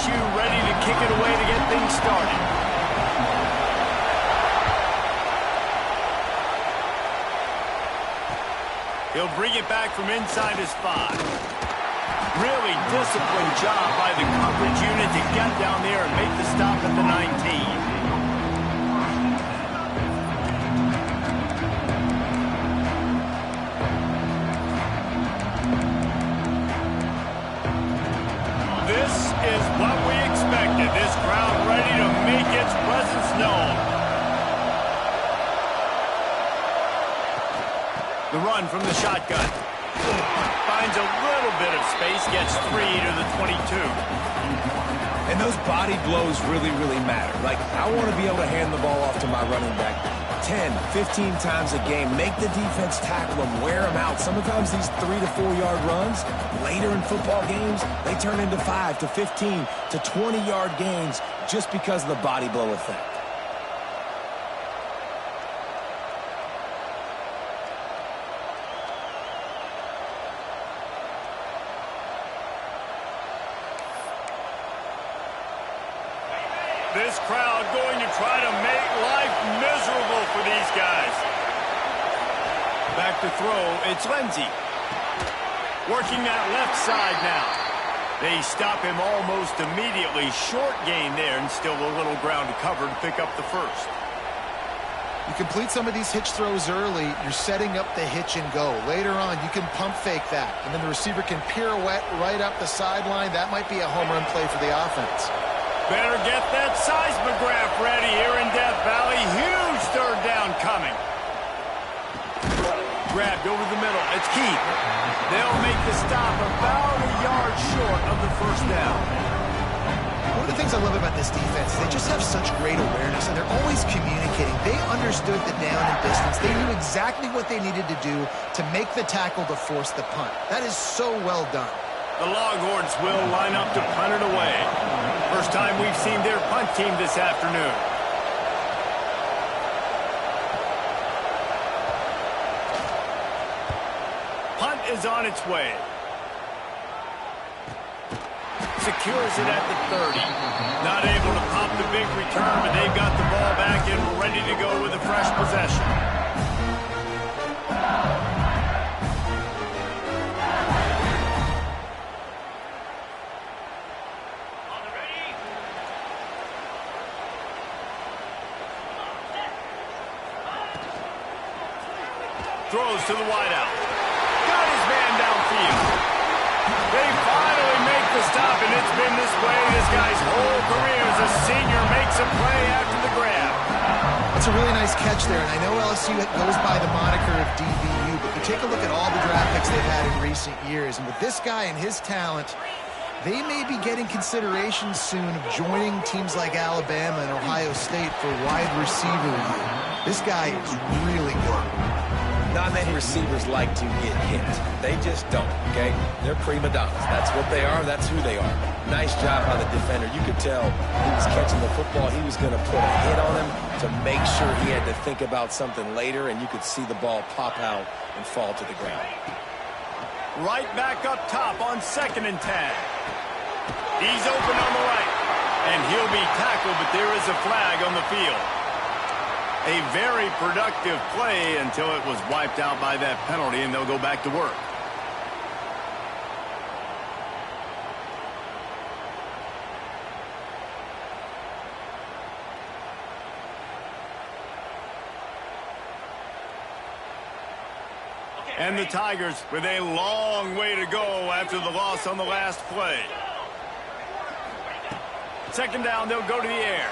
LSU ready to kick it away to get things started. He'll bring it back from inside his 5. Really disciplined job by the coverage unit to get down there and make the stop at the 19. This is what we expected. This crowd ready to make its presence known. The run from the shotgun. Finds a little bit of space, gets 3 to the 22. And those body blows really, really matter. Like, I want to be able to hand the ball off to my running back 10, 15 times a game. Make the defense tackle them, wear them out. Sometimes these 3 to 4 yard runs, later in football games, they turn into 5 to 15 to 20 yard gains just because of the body blow effect. This crowd going to try to make life miserable for these guys. Back to throw, it's Lindsey. Working that left side now. They stop him almost immediately. Short gain there and still a little ground to cover to pick up the first. You complete some of these hitch throws early, you're setting up the hitch and go. Later on, you can pump fake that, and then the receiver can pirouette right up the sideline. That might be a home run play for the offense. Better get that seismograph ready here in Death Valley. Huge third down coming. Grabbed over the middle. It's Keith. They'll make the stop about a yard short of the first down. One of the things I love about this defense is they just have such great awareness, and they're always communicating. They understood the down and distance. They knew exactly what they needed to do to make the tackle to force the punt. That is so well done. The Longhorns will line up to punt it away. First time we've seen their punt team this afternoon. Punt is on its way. Secures it at the 30. Not able to pop the big return, but they've got the ball back and ready to go with a fresh possession. Throws to the wideout. Got his man downfield. They finally make the stop, and it's been this way this guy's whole career as a senior makes a play after the grab. That's a really nice catch there, and I know LSU goes by the moniker of DVU, but you take a look at all the draft picks they've had in recent years, and with this guy and his talent, they may be getting consideration soon of joining teams like Alabama and Ohio State for wide receiver review. This guy is really good. Not many receivers like to get hit. They just don't, okay? They're prima donnas. That's what they are. That's who they are. Nice job by the defender. You could tell he was catching the football. He was going to put a hit on him to make sure he had to think about something later, and you could see the ball pop out and fall to the ground. Right back up top on 2nd and 10. He's open on the right, and he'll be tackled, but there is a flag on the field. A very productive play until it was wiped out by that penalty, and they'll go back to work. And the Tigers with a long way to go after the loss on the last play. 2nd down, they'll go to the air.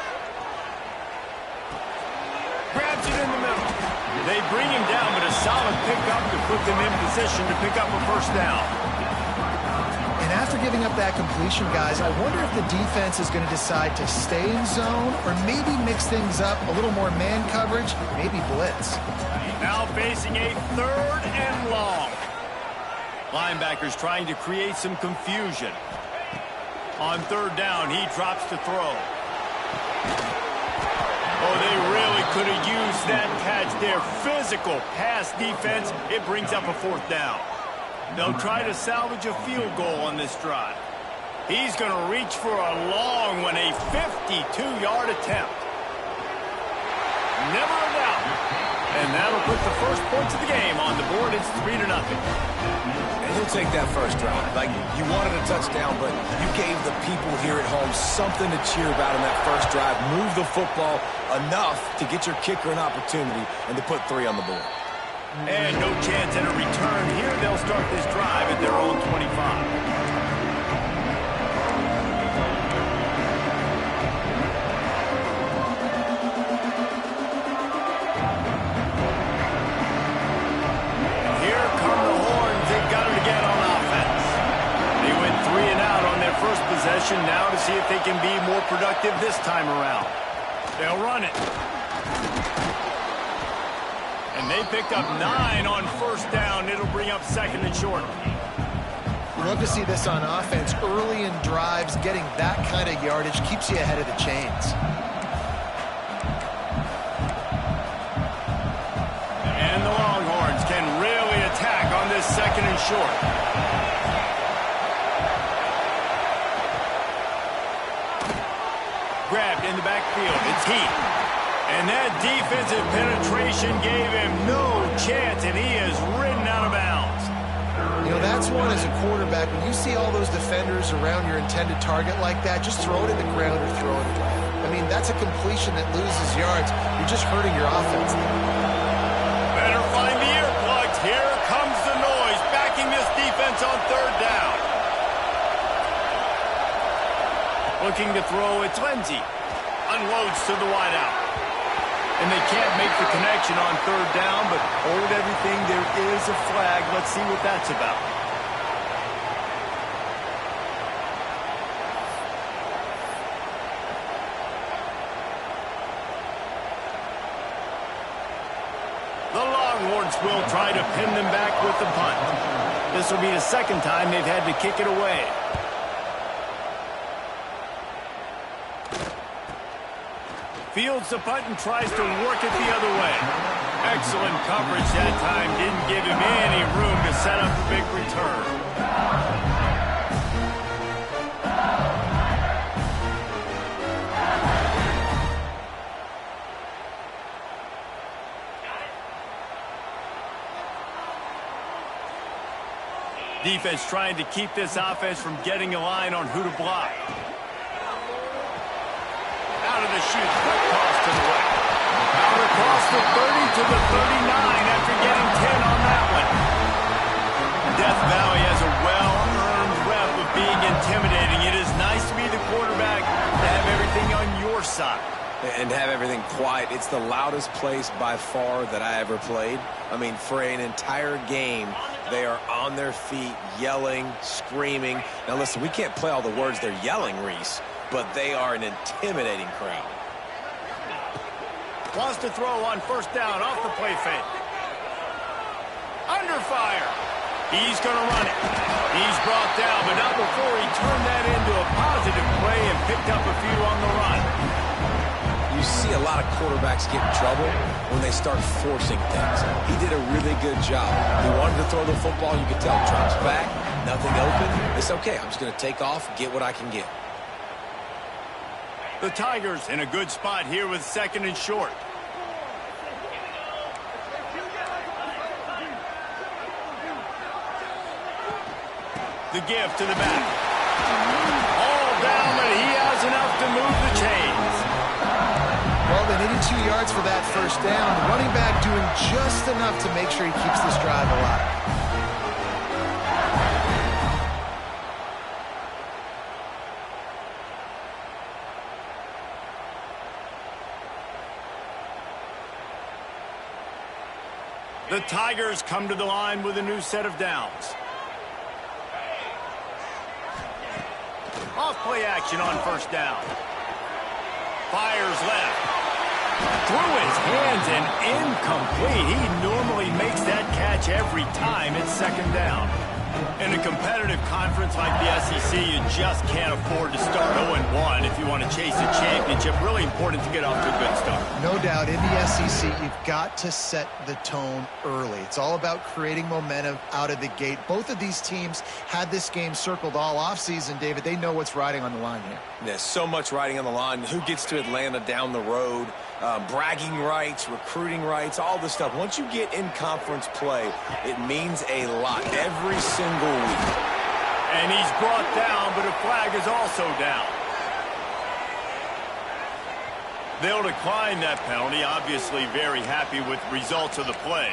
Grabs it in the middle. They bring him down, but a solid pickup to put them in position to pick up a first down. And after giving up that completion, guys, I wonder if the defense is going to decide to stay in zone or maybe mix things up, a little more man coverage, maybe blitz. Now facing a 3rd and long. Linebackers trying to create some confusion. On 3rd down, he drops to throw. Oh, they really could have used that catch there. Physical pass defense. It brings up a 4th down. They'll try to salvage a field goal on this drive. He's going to reach for a long one, a 52-yard attempt. Never a doubt. And that'll put the first points of the game on the board. It's 3-0. And he'll take that first drive. Like, you wanted a touchdown, but you gave the people here at home something to cheer about in that first drive. Move the football enough to get your kicker an opportunity and to put 3 on the board. And no chance at a return here. They'll start this drive at their own 25. Now to see if they can be more productive this time around. They'll run it. And they picked up 9 on first down. It'll bring up 2nd and short. We love to see this on offense. Early in drives, getting that kind of yardage keeps you ahead of the chains. And the Longhorns can really attack on this 2nd and short. Grabbed in the backfield. It's Heath. And that defensive penetration gave him no chance, and he is ridden out of bounds. You know, that's one as a quarterback. When you see all those defenders around your intended target like that, just throw it in the ground or throw it away. I mean, that's a completion that loses yards. You're just hurting your offense. Better find the earplugs. Here comes the noise, backing this defense on 3rd down. Looking to throw, it's Lindsey. Unloads to the wideout. And they can't make the connection on 3rd down, but hold everything. There is a flag. Let's see what that's about. The Longhorns will try to pin them back with the punt. This will be the 2nd time they've had to kick it away. Fields the punt and tries to work it the other way. Excellent coverage that time. Didn't give him any room to set up a big return. Defense trying to keep this offense from getting a line on who to block. Out of the chute, quick toss to the right. Out across the 30 to the 39 after getting 10 on that one. Death Valley has a well-earned rep of being intimidating. It is nice to be the quarterback, to have everything on your side. And have everything quiet. It's the loudest place by far that I ever played. I mean, for an entire game, they are on their feet, yelling, screaming. Now, listen, we can't play all the words they're yelling, Reese, but they are an intimidating crowd. Wants to throw on 1st down off the play fake. Under fire. He's going to run it. He's brought down, but not before he turned that into a positive play and picked up a few on the run. You see a lot of quarterbacks get in trouble when they start forcing things. He did a really good job. He wanted to throw the football. You could tell. Drops back, nothing open. It's okay. I'm just going to take off, get what I can get. The Tigers in a good spot here with 2nd and short. The give to the back. All down, but he has enough to move the chains. Well, they needed 2 yards for that 1st down. The running back doing just enough to make sure he keeps this drive alive. The Tigers come to the line with a new set of downs. Off play action on 1st down. Fires left. Through his hands and incomplete. He normally makes that catch every time it's 2nd down. In a competitive conference like the SEC, you just can't afford to start 0-1 if you want to chase a championship. Really important to get off to a good start. No doubt, in the SEC, you've got to set the tone early. It's all about creating momentum out of the gate. Both of these teams had this game circled all offseason, David. They know what's riding on the line here. There's so much riding on the line. Who gets to Atlanta down the road? Bragging rights, recruiting rights, all this stuff. Once you get in conference play, it means a lot every single week. And he's brought down, but a flag is also down. They'll decline that penalty. Obviously very happy with results of the play.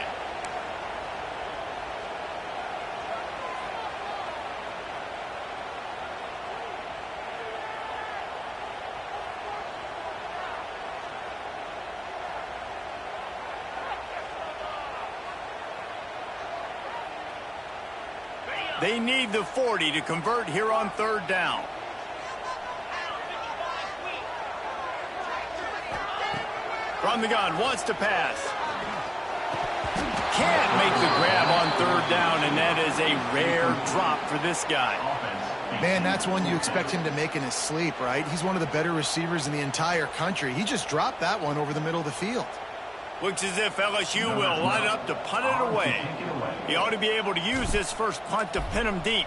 They need the 40 to convert here on third down. From the gun, wants to pass. Can't make the grab on third down, and that is a rare drop for this guy. Man, that's one you expect him to make in his sleep, right? He's one of the better receivers in the entire country. He just dropped that one over the middle of the field. Looks as if LSU will line up to punt it away. He ought to be able to use this first punt to pin him deep.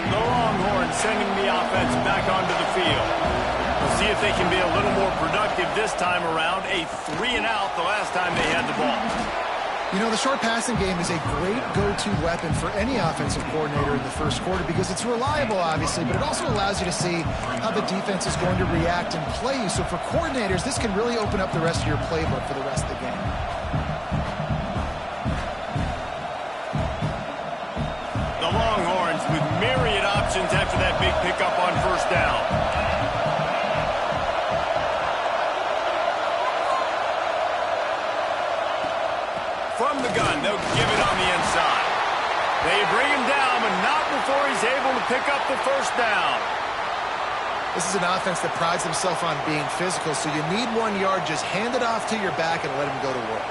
The Longhorns sending the offense back onto the field. We'll see if they can be a little more productive this time around. A 3-and-out the last time they had the ball. You know, the short passing game is a great go-to weapon for any offensive coordinator in the first quarter because it's reliable, obviously, but it also allows you to see how the defense is going to react and play you. So for coordinators, this can really open up the rest of your playbook for the rest of the game. The Longhorns with myriad options after that big pickup on first down. From the gun, they'll give it on the inside. They bring him down, but not before he's able to pick up the first down. This is an offense that prides themselves on being physical, so you need 1 yard, just hand it off to your back and let him go to work.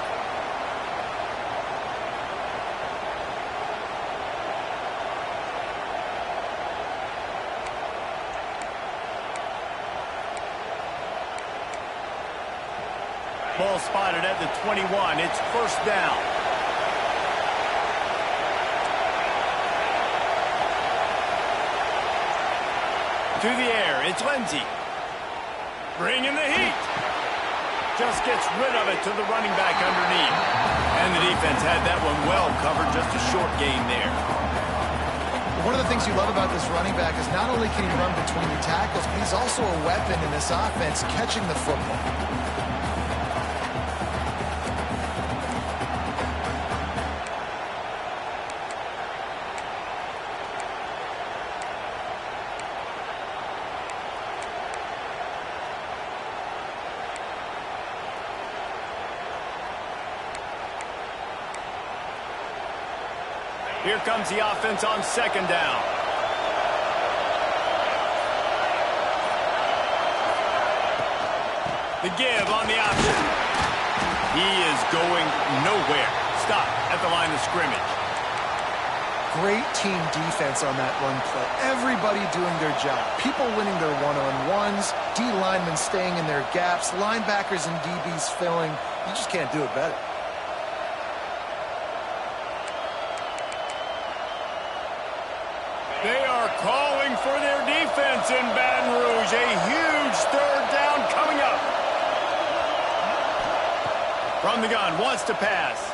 Ball spotted at the 21. It's first down. To the air. It's Lindsey. Bringing the heat. Just gets rid of it to the running back underneath. And the defense had that one well covered. Just a short gain there. One of the things you love about this running back is not only can he run between the tackles, but he's also a weapon in this offense catching the football. Here comes the offense on second down. The give on the option. He is going nowhere. Stop at the line of scrimmage. Great team defense on that run play. Everybody doing their job. People winning their one-on-ones, D linemen staying in their gaps, linebackers and DBs filling. You just can't do it better. They are calling for their defense in Baton Rouge. A huge third down coming up. From the gun, wants to pass.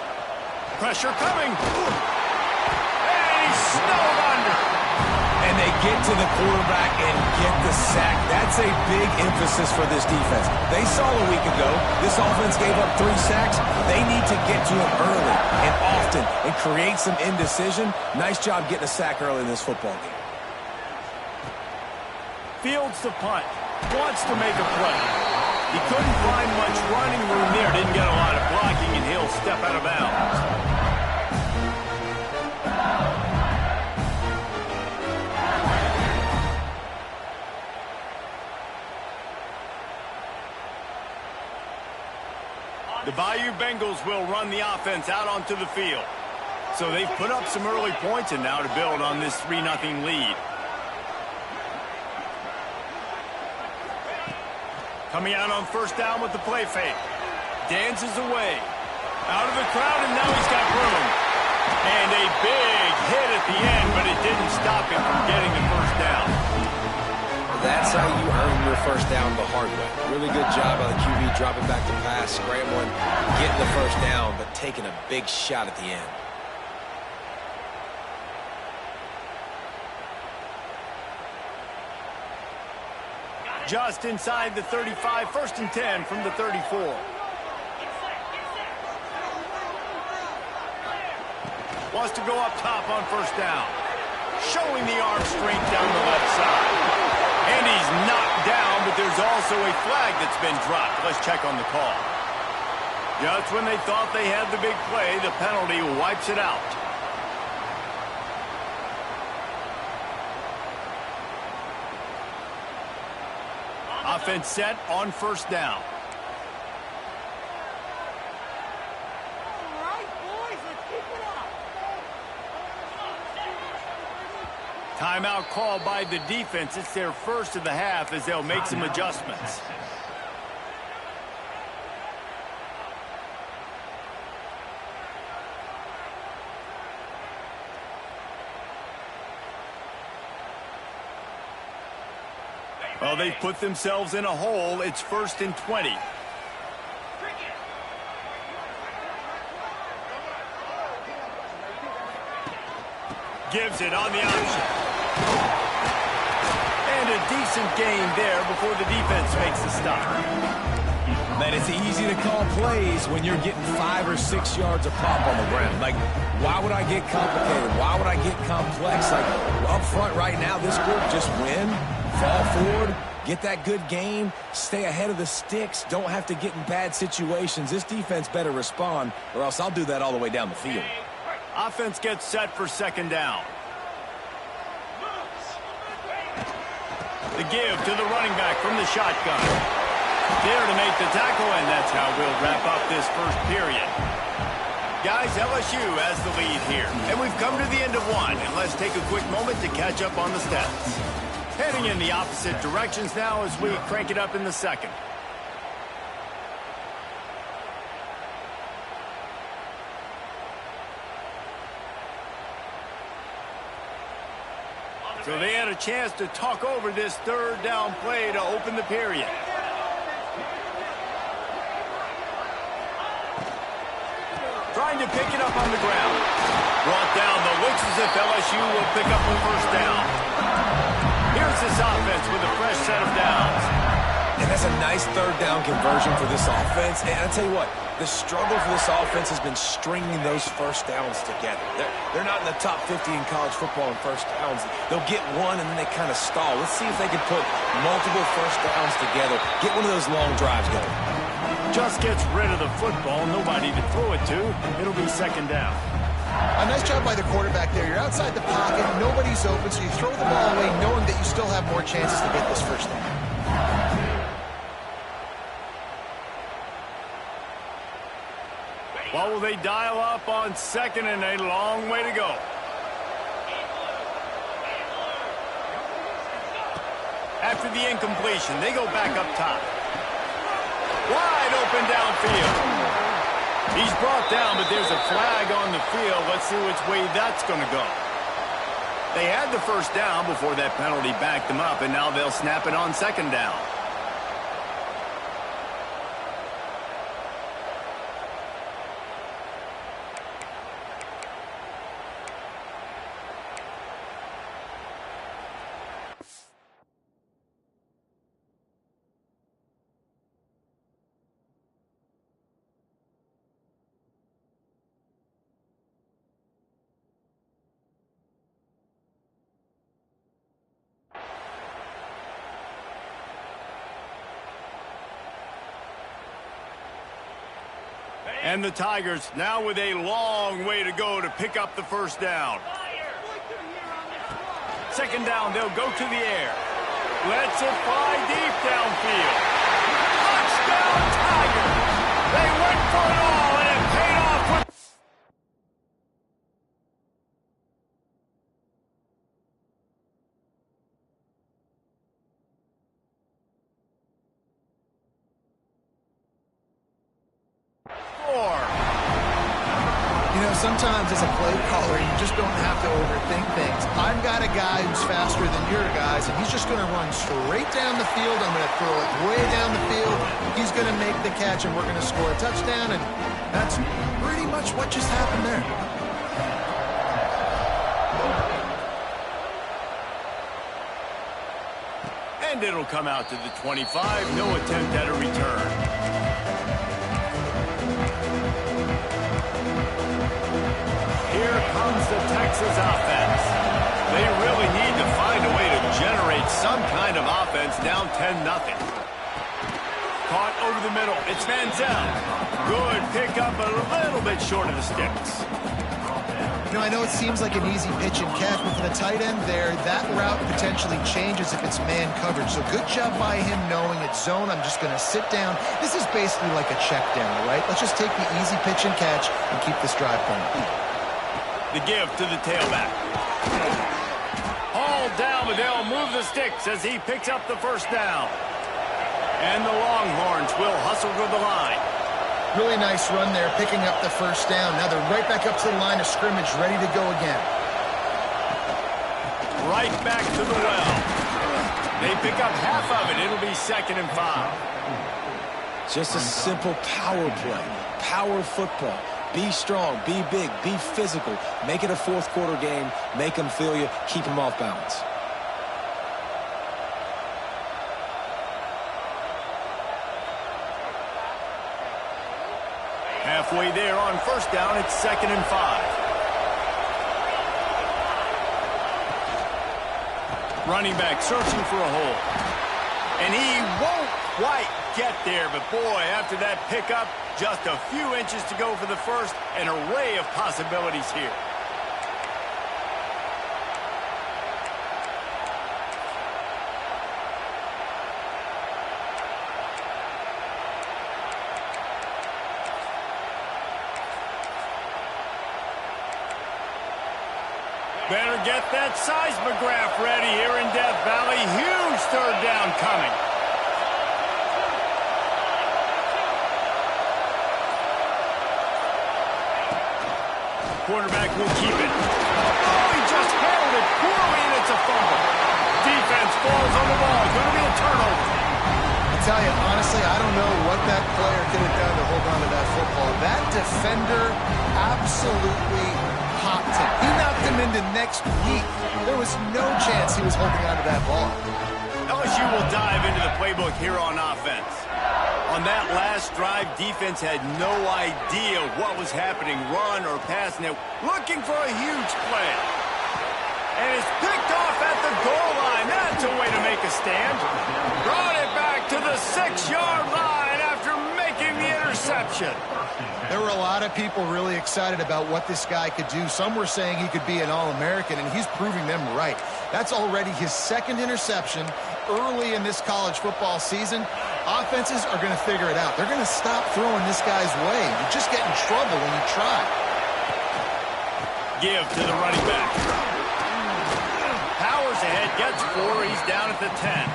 Pressure coming. And he's snowed under. And they get to the quarterback and get the sack. That's a big emphasis for this defense. They saw a week ago this offense gave up 3 sacks. They need to get to him early and often and create some indecision. Nice job getting a sack early in this football game. Fields the punt. Wants to make a play. He couldn't find much running room there. Didn't get a lot of blocking, and he'll step out of bounds. The Bayou Bengals will run the offense out onto the field. So they've put up some early points and now to build on this 3-0 lead. Coming out on first down with the play fake. Dances away. Out of the crowd, and now he's got room. And a big hit at the end, but it didn't stop him from getting the first down. That's how you earn your first down the hard way. Really good job by the QB dropping back to pass, scrambling, getting the first down, but taking a big shot at the end. Just inside the 35, 1st and 10 from the 34. Wants to go up top on first down. Showing the arm strength down the left side. And he's knocked down, but there's also a flag that's been dropped. Let's check on the call. Just when they thought they had the big play, the penalty wipes it out. Offense set on first down. All right, boys, let's keep it up. Timeout called by the defense. It's their first of the half as they'll make some adjustments. Well, they've put themselves in a hole. It's 1st and 20. Gives it on the option. And a decent gain there before the defense makes the stop. Man, it's easy to call plays when you're getting 5 or 6 yards of pop on the ground. Like, why would I get complicated? Why would I get complex? Like, up front right now, this group just win, fall forward, get that good game, stay ahead of the sticks, don't have to get in bad situations. This defense better respond, or else I'll do that all the way down the field. Offense gets set for 2nd down. The give to the running back from the shotgun. There to make the tackle, and that's how we'll wrap up this first period. Guys, LSU has the lead here. And we've come to the end of one, and let's take a quick moment to catch up on the stats. Heading in the opposite directions now as we crank it up in the second. So they had a chance to talk over this 3rd down play to open the period. Trying to pick it up on the ground. Brought down, but looks as if LSU will pick up the first down. Here's this offense with a fresh set of downs. And that's a nice 3rd down conversion for this offense. And I'll tell you what, the struggle for this offense has been stringing those first downs together. They're not in the top 50 in college football in first downs. They'll get one, and then they kind of stall. Let's see if they can put multiple first downs together, get one of those long drives going. Just gets rid of the football, nobody to throw it to. It'll be 2nd down. A nice job by the quarterback there. You're outside the pocket, nobody's open, so you throw the ball away knowing that you still have more chances to get this first down. What will they dial up on 2nd and a long way to go? After the incompletion, they go back up top. Wide open downfield. He's brought down, but there's a flag on the field. Let's see which way that's going to go. They had the first down before that penalty backed them up, and now they'll snap it on 2nd down. And the Tigers now with a long way to go to pick up the first down. Second down, they'll go to the air. Lets it fly deep downfield. Touchdown, Tigers! They went for it all, and it paid off with... You know, sometimes as a play caller, you just don't have to overthink things. I've got a guy who's faster than your guys, and he's just going to run straight down the field. I'm going to throw it way down the field. He's going to make the catch, and we're going to score a touchdown, and that's pretty much what just happened there. And it'll come out to the 25. No attempt at a return. Here comes the Texas offense. They really need to find a way to generate some kind of offense down 10-0. Caught over the middle. It's Manziel. Good pickup, but a little bit short of the sticks. You know, I know it seems like an easy pitch and catch, but for the tight end there, that route potentially changes if it's man coverage. So good job by him knowing it's zone. I'm just going to sit down. This is basically like a check down, all right? Let's just take the easy pitch and catch and keep this drive going. The give to the tailback. Hauled down, but they'll move the sticks as he picks up the first down. And the Longhorns will hustle to the line. Really nice run there, picking up the first down. Now they're right back up to the line of scrimmage, ready to go again. Right back to the well. They pick up half of it. It'll be 2nd and 5. Just a simple power play. Power football. Be strong, be big, be physical. Make it a fourth quarter game. Make them feel you. Keep them off balance. Halfway there on first down, it's 2nd and 5. Running back searching for a hole. And he won't quite get there, but boy, after that pickup, just a few inches to go for the first, an array of possibilities here. Better get that seismograph ready here in Death Valley. Huge third down coming. Quarterback will keep it. Oh, he just handled it poorly, and it's a fumble. Defense falls on the ball. Going to be a turnover. I tell you, honestly, I don't know what that player could have done to hold on to that football. That defender absolutely popped him. He knocked him into next week. There was no chance he was holding on to that ball. LSU will dive into the playbook here on offense. On that last drive, defense had no idea what was happening, run or pass, and they're looking for a huge play. And it's picked off at the goal line. That's a way to make a stand. Brought it back to the 6-yard line after making the interception. There were a lot of people really excited about what this guy could do. Some were saying he could be an All-American, and he's proving them right. That's already his 2nd interception early in this college football season. Offenses are going to figure it out. They're going to stop throwing this guy's way. You just get in trouble when you try. Give to the running back. Powers ahead, gets 4. He's down at the 10.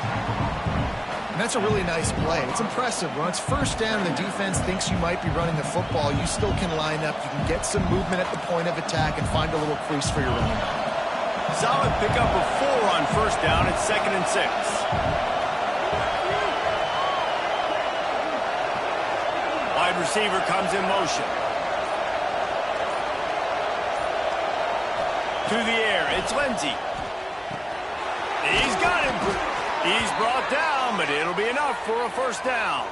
And that's a really nice play. It's impressive. When it's first down and the defense thinks you might be running the football, you still can line up. You can get some movement at the point of attack and find a little crease for your running back. Solid pickup of 4 on first down. It's 2nd and 6. Wide receiver comes in motion. To the air, it's Lindsey. He's got him. He's brought down, but it'll be enough for a first down.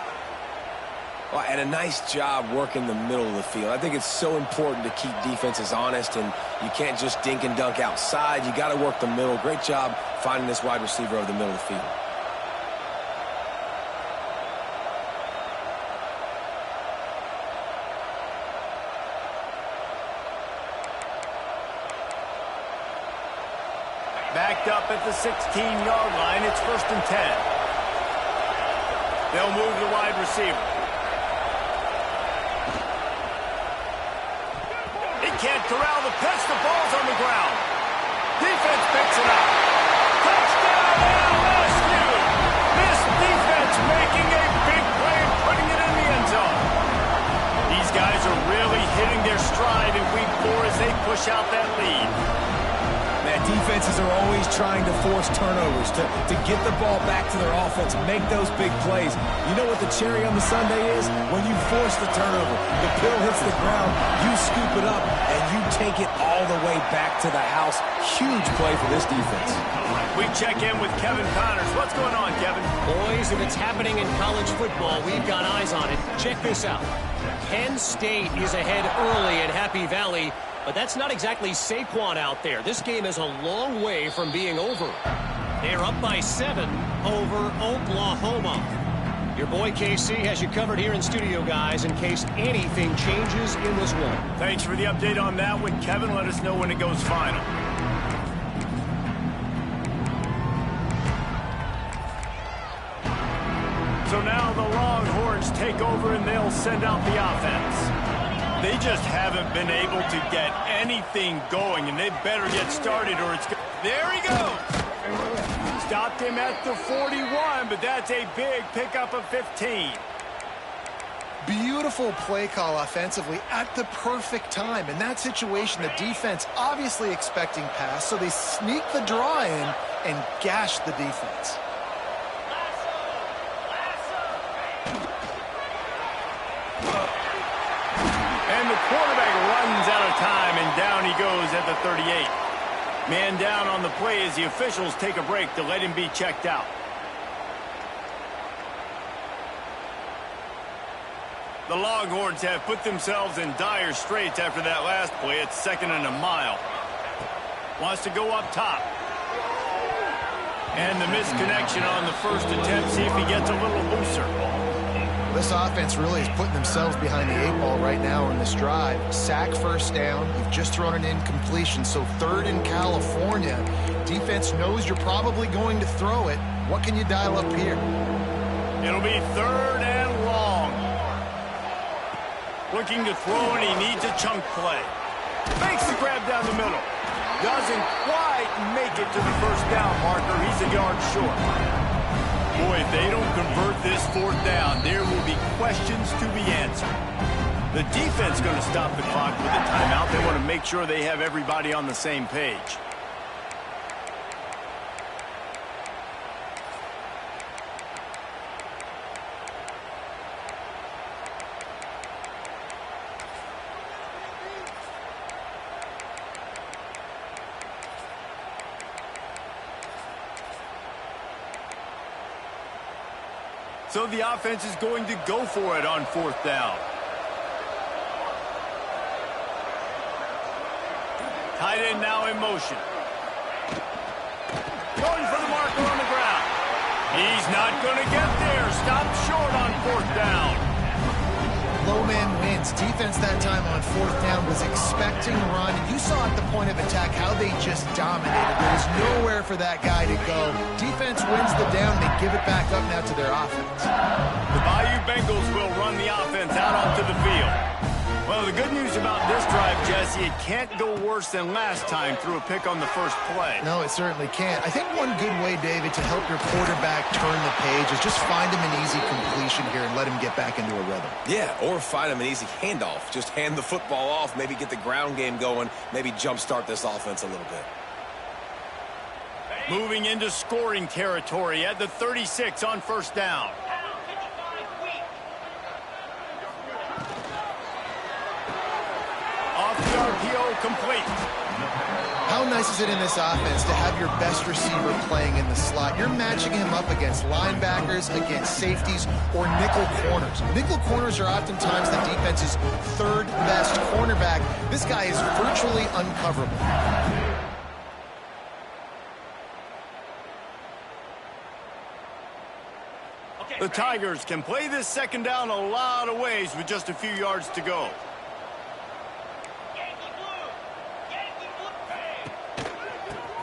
Well, and a nice job working the middle of the field. I think it's so important to keep defenses honest, and you can't just dink and dunk outside. You got to work the middle. Great job finding this wide receiver over the middle of the field. Backed up at the 16-yard line. It's 1st and 10. They'll move the wide receiver. He can't corral the pitch. The ball's on the ground. Defense picks it up. Touchdown, LSU! This defense making a big play and putting it in the end zone. These guys are really hitting their stride in Week 4 as they push out that lead. Man, defenses are always trying to force turnovers, to get the ball back to their offense, make those big plays. You know what the cherry on the sundae is? When you force the turnover, the pill hits the ground, you scoop it up, and you take it all the way back to the house. Huge play for this defense. We check in with Kevin Connors. What's going on, Kevin? Boys, if it's happening in college football, we've got eyes on it. Check this out. Penn State is ahead early in Happy Valley, but that's not exactly Saquon out there. This game is a long way from being over. They're up by 7 over Oklahoma. Your boy KC has you covered here in studio, guys, in case anything changes in this one. Thanks for the update on that one, Kevin. Let us know when it goes final. So now the Longhorns take over and they'll send out the offense. They just haven't been able to get anything going, and they better get started or it's... There he goes! Stopped him at the 41, but that's a big pickup of 15. Beautiful play call offensively at the perfect time. In that situation, the defense obviously expecting pass, so they sneak the draw in and gash the defense. And the quarterback runs out of time, and down he goes at the 38. Man down on the play as the officials take a break to let him be checked out. The Longhorns have put themselves in dire straits after that last play. It's 2nd and a mile. Wants to go up top. And the misconnection on the first attempt. See if he gets a little looser. This offense really is putting themselves behind the 8 ball right now in this drive. Sack, 1st down. You've just thrown an incompletion, so 3rd in California. Defense knows you're probably going to throw it. What can you dial up here? It'll be 3rd and long. Looking to throw, and he needs a chunk play. Makes the grab down the middle. Doesn't quite make it to the 1st down marker. He's a yard short. Boy, if they don't convert this 4th down, there will be questions to be answered. The defense going to stop the clock with a timeout. They want to make sure they have everybody on the same page. So the offense is going to go for it on 4th down. Tight end now in motion. Going for the marker on the ground. He's not going to get there. Stopped short on 4th down. Low man wins. Defense that time on 4th down was expecting a run. You saw at the point of attack how they just dominated. There was nowhere for that guy to go. Defense wins the down. They give it back up now to their offense. The Bayou Bengals will run the offense out onto the field. Well, the good news about this drive, Jesse, it can't go worse than last time through a pick on the first play. No, it certainly can't. I think one good way, David, to help your quarterback turn the page is just find him an easy completion here and let him get back into a rhythm. Yeah, or find him an easy handoff. Just hand the football off, maybe get the ground game going, maybe jumpstart this offense a little bit. Moving into scoring territory at the 36 on 1st down. Off the RPO, complete. How nice is it in this offense to have your best receiver playing in the slot? You're matching him up against linebackers, against safeties, or nickel corners. Nickel corners are oftentimes the defense's 3rd best cornerback. This guy is virtually uncoverable. The Tigers can play this 2nd down a lot of ways with just a few yards to go.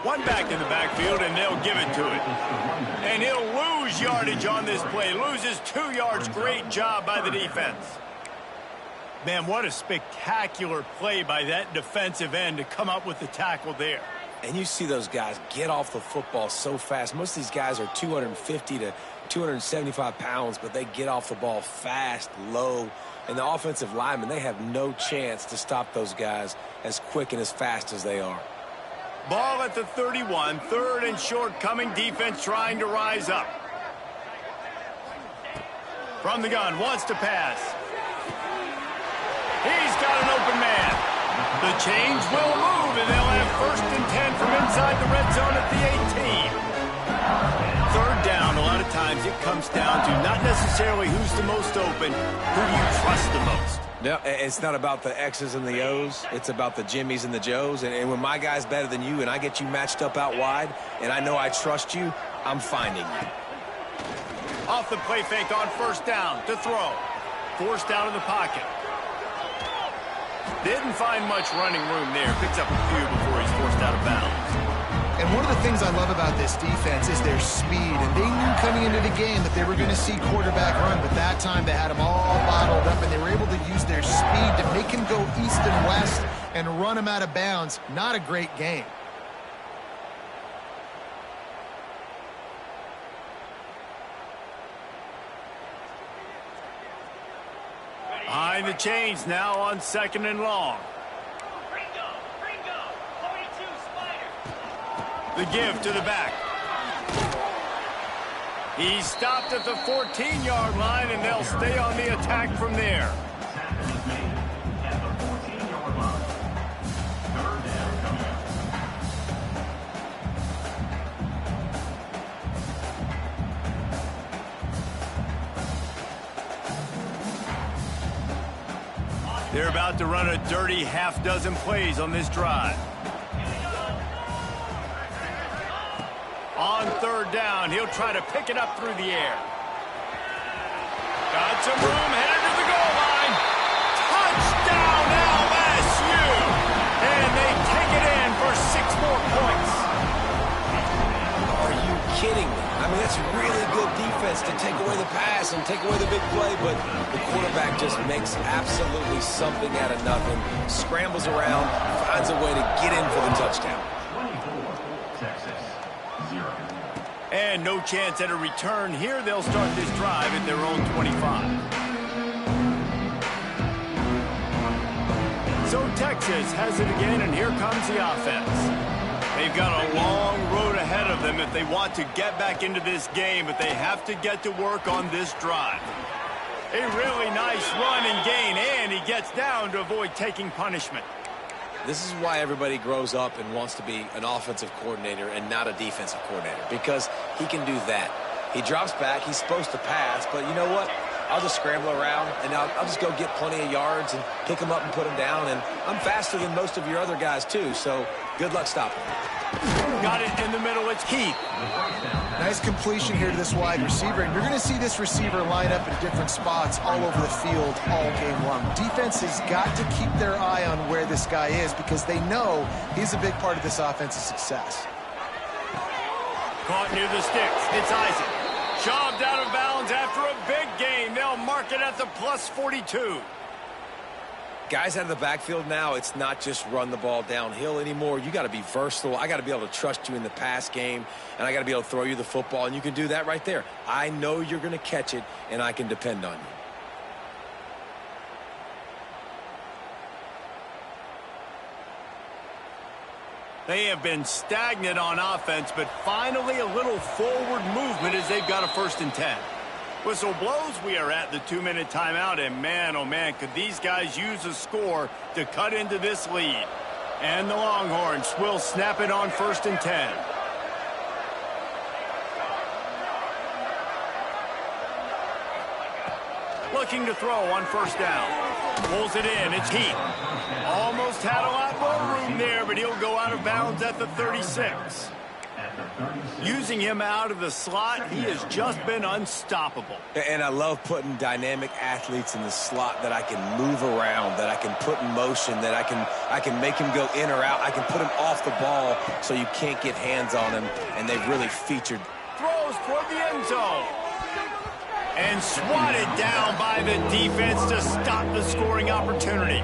One back in the backfield, and they'll give it to it. And he'll lose yardage on this play. Loses 2 yards. Great job by the defense. Man, what a spectacular play by that defensive end to come up with the tackle there. And you see those guys get off the football so fast. Most of these guys are 250 to 275 pounds, but they get off the ball fast, low. And the offensive linemen, they have no chance to stop those guys as quick and as fast as they are. Ball at the 31, 3rd and short coming. Defense trying to rise up. From the gun, wants to pass. He's got an open man. The change will move, and they'll have 1st and 10 from inside the red zone at the 18. 3rd down, a lot of times it comes down to not necessarily who's the most open, who do you trust the most. No, it's not about the X's and the O's. It's about the Jimmies and the Joes. And when my guy's better than you and I get you matched up out wide and I know I trust you, I'm finding you. Off the play fake on 1st down to throw. Forced out of the pocket. Didn't find much running room there. Picks up a few before he's forced out of bounds. And one of the things I love about this defense is their speed. And they knew coming into the game that they were going to see quarterback run. But that time they had them all bottled up, and they were able to use their speed to make him go east and west and run him out of bounds. Not a great game. Behind the chains now on 2nd and long. The give to the back. He's stopped at the 14-yard line, and they'll stay on the attack from there. They're about to run a dirty half-dozen plays on this drive. On 3rd down, he'll try to pick it up through the air. Got some room, headed to the goal line. Touchdown, LSU! And they take it in for 6 more points. Are you kidding me? I mean, that's really good defense to take away the pass and take away the big play, but the quarterback just makes absolutely something out of nothing, scrambles around, finds a way to get in for the touchdown. And no chance at a return here. They'll start this drive at their own 25. So Texas has it again, and here comes the offense. They've got a long road ahead of them if they want to get back into this game, but they have to get to work on this drive. A really nice run and gain, and he gets down to avoid taking punishment. This is why everybody grows up and wants to be an offensive coordinator and not a defensive coordinator, because he can do that. He drops back, he's supposed to pass, but you know what? I'll just scramble around, and I'll just go get plenty of yards and pick them up and put them down, and I'm faster than most of your other guys, too, so good luck stopping him. Got it in the middle, it's Heath. Nice completion here to this wide receiver, and you're going to see this receiver line up in different spots all over the field all game long. Defense has got to keep their eye on where this guy is because they know he's a big part of this offense's success. Caught near the sticks. It's Isaac. Shoved out of bounds after a big gain. They'll mark it at the plus 42. Guys out of the backfield now, it's not just run the ball downhill anymore. You got to be versatile. I got to be able to trust you in the pass game, and I got to be able to throw you the football, and you can do that right there. I know you're going to catch it, and I can depend on you. They have been stagnant on offense, but finally a little forward movement as they've got a 1st and 10. Whistle blows, we are at the 2-minute timeout, and man, oh man, could these guys use a score to cut into this lead. And the Longhorns will snap it on 1st and 10. Looking to throw on 1st down. Pulls it in, it's Heath. Almost had a lot more room there, but he'll go out of bounds at the 36. Using him out of the slot, he has just been unstoppable. And I love putting dynamic athletes in the slot that I can move around, that I can put in motion, that I can make him go in or out. I can put him off the ball so you can't get hands on him, and they've really featured. Throws toward the end zone. And swatted down by the defense to stop the scoring opportunity.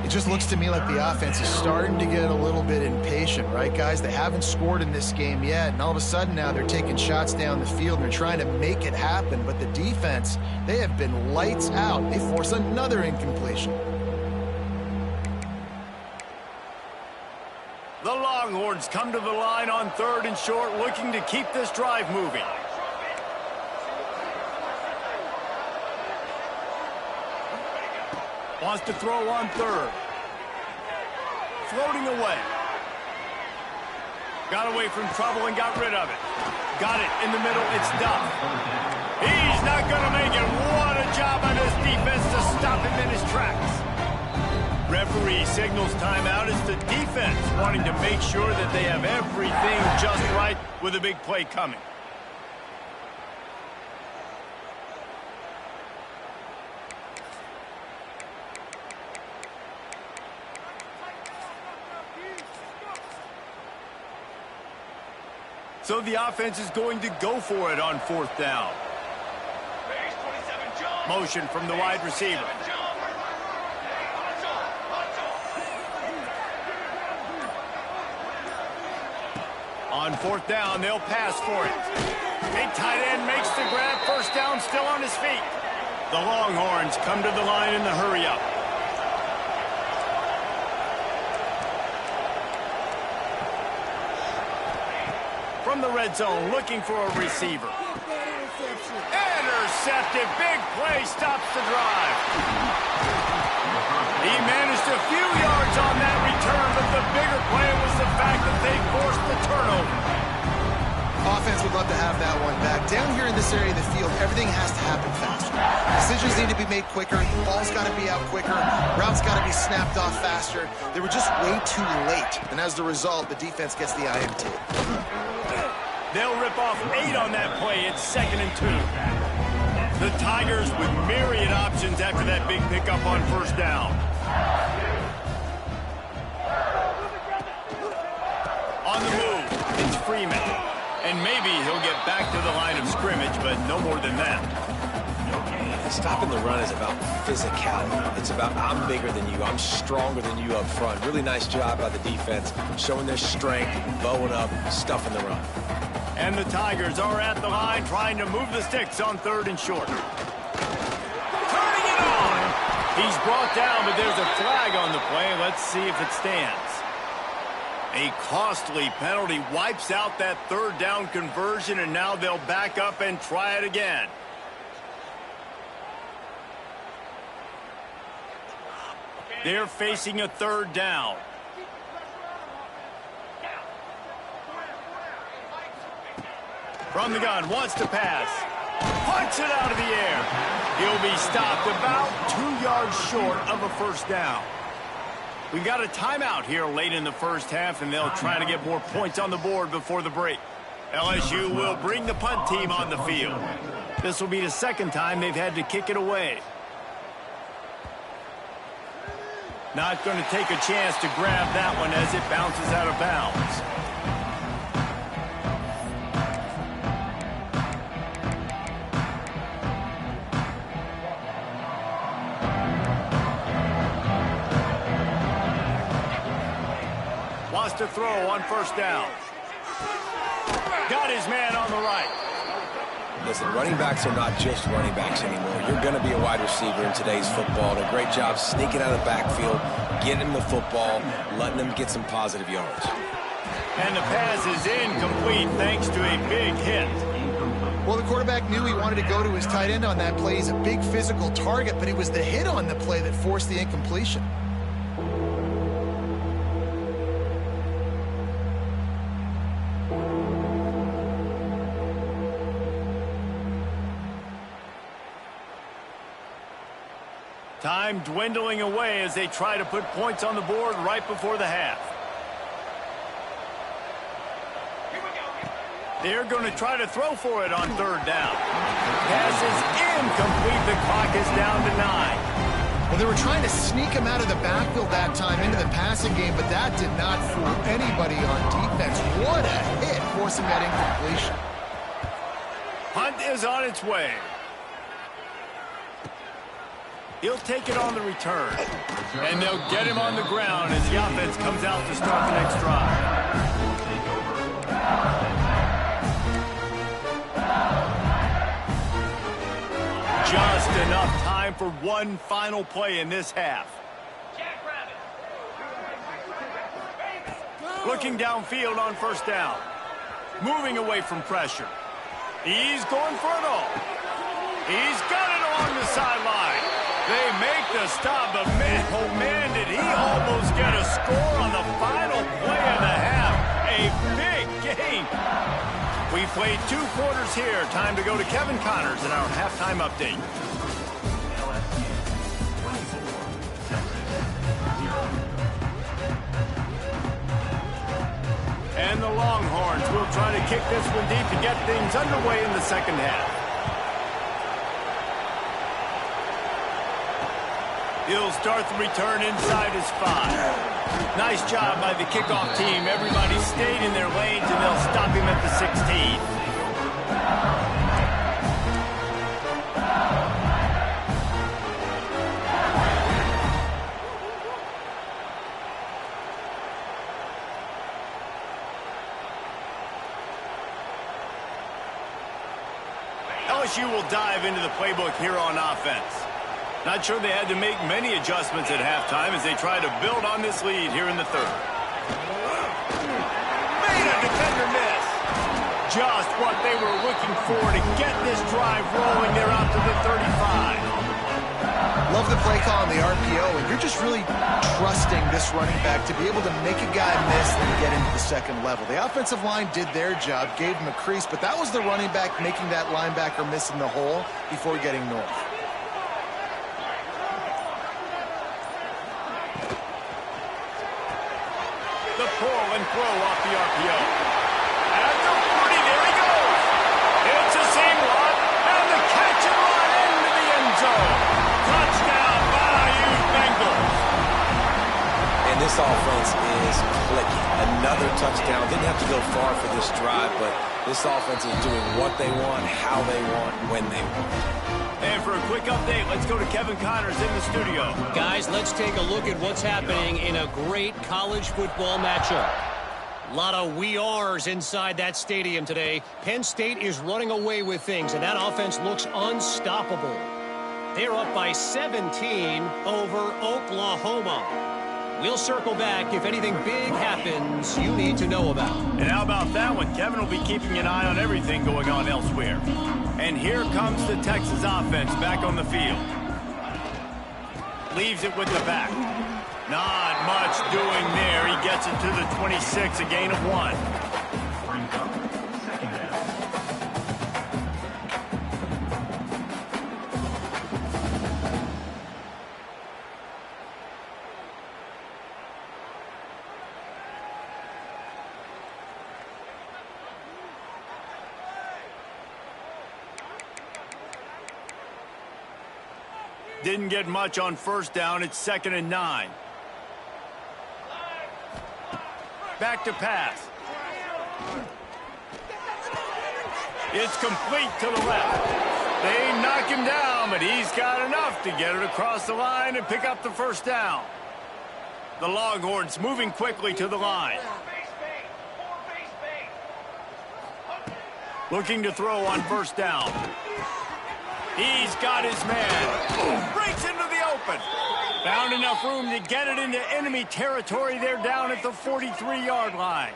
It just looks to me like the offense is starting to get a little bit impatient, right, guys? They haven't scored in this game yet, and all of a sudden now they're taking shots down the field and they're trying to make it happen. But the defense, they have been lights out. They force another incompletion. The Longhorns come to the line on 3rd and short, looking to keep this drive moving. Wants to throw on 3rd. Floating away. Got away from trouble and got rid of it. Got it in the middle. It's Duff. He's not going to make it. What a job by this defense to stop him in his tracks. Referee signals timeout as the defense wanting to make sure that they have everything just right with a big play coming. So the offense is going to go for it on 4th down. Motion from the wide receiver. On 4th down, they'll pass for it. Big tight end makes the grab. 1st down, still on his feet. The Longhorns come to the line in the hurry-up. From the red zone, looking for a receiver. Intercepted. Big play stops the drive. He managed a few yards on that return, but the bigger play was the fact that they forced the turnover. Offense would love to have that one back. Down here in this area of the field, everything has to happen faster. Decisions need to be made quicker. Ball's got to be out quicker. Routes got to be snapped off faster. They were just way too late. And as the result, the defense gets the INT. They'll rip off 8 on that play. It's 2nd and 2. The Tigers with myriad options after that big pickup on 1st down. On the move, it's Freeman. And maybe he'll get back to the line of scrimmage, but no more than that. Stopping the run is about physicality. It's about I'm bigger than you. I'm stronger than you up front. Really nice job by the defense, showing their strength, bowing up, stuffing the run. And the Tigers are at the line trying to move the sticks on 3rd and short. Turning it on! He's brought down, but there's a flag on the play. Let's see if it stands. A costly penalty wipes out that 3rd down conversion, and now they'll back up and try it again. They're facing a 3rd down. From the gun, wants to pass. Punts it out of the air. He'll be stopped about 2 yards short of a 1st down. We've got a timeout here late in the 1st half, and they'll try to get more points on the board before the break. LSU will bring the punt team on the field. This will be the 2nd time they've had to kick it away. Not going to take a chance to grab that one as it bounces out of bounds. Wants to throw on 1st down. Got his man on the right. Listen, running backs are not just running backs anymore. You're going to be a wide receiver in today's football. And a great job sneaking out of the backfield, getting him the football, letting him get some positive yards. And the pass is incomplete thanks to a big hit. Well, the quarterback knew he wanted to go to his tight end on that play. He's a big physical target, but it was the hit on the play that forced the incompletion. Time dwindling away as they try to put points on the board right before the half. They're going to try to throw for it on third down. Pass is incomplete. The clock is down to 9. Well, they were trying to sneak him out of the backfield that time into the passing game, but that did not fool anybody on defense. What a hit, forcing that incompletion. Hunt is on its way. He'll take it on the return. And they'll get him on the ground as the offense comes out to start the next drive. Just enough time for one final play in this half. Looking downfield on first down. Moving away from pressure. He's going for it all. He's got it along the sideline. They make the stop, but man, oh man, did he almost get a score on the final play of the half. A big gain. We played 2 quarters here. Time to go to Kevin Connors in our halftime update. And the Longhorns will try to kick this one deep to get things underway in the second half. He'll start the return inside his 5. Nice job by the kickoff team. Everybody stayed in their lanes, and they'll stop him at the 16. LSU will dive into the playbook here on offense. Not sure they had to make many adjustments at halftime as they try to build on this lead here in the third. Made a defender miss. Just what they were looking for to get this drive rolling. They're out to the 35. Love the play call on the RPO, and you're just really trusting this running back to be able to make a guy miss and get into the second level. The offensive line did their job, gave him a crease, but that was the running back making that linebacker miss in the hole before getting north. The pull and throw off the RPO. At the 40, there he goes. It's a seam run, and the catch and run into the end zone. Touchdown, Bayou Bengals. And this offense is clicking. Another touchdown. Didn't have to go far for this drive, but this offense is doing what they want, how they want, when they want. And for a quick update, let's go to Kevin Connors in the studio. Guys, let's take a look at what's happening in a great college football matchup. A lot of we ares inside that stadium today. Penn State is running away with things, and that offense looks unstoppable. They're up by 17 over Oklahoma. We'll circle back if anything big happens you need to know about. And how about that one? Kevin will be keeping an eye on everything going on elsewhere. And here comes the Texas offense back on the field. Leaves it with the back. Not much doing there. He gets it to the 26, a gain of 1. Didn't get much on first down. It's 2nd and 9. Back to pass. It's complete to the left. They knock him down, but he's got enough to get it across the line and pick up the first down. The Longhorns moving quickly to the line. Looking to throw on first down. He's got his man. Breaks into the open. Found enough room to get it into enemy territory. They're down at the 43-yard line.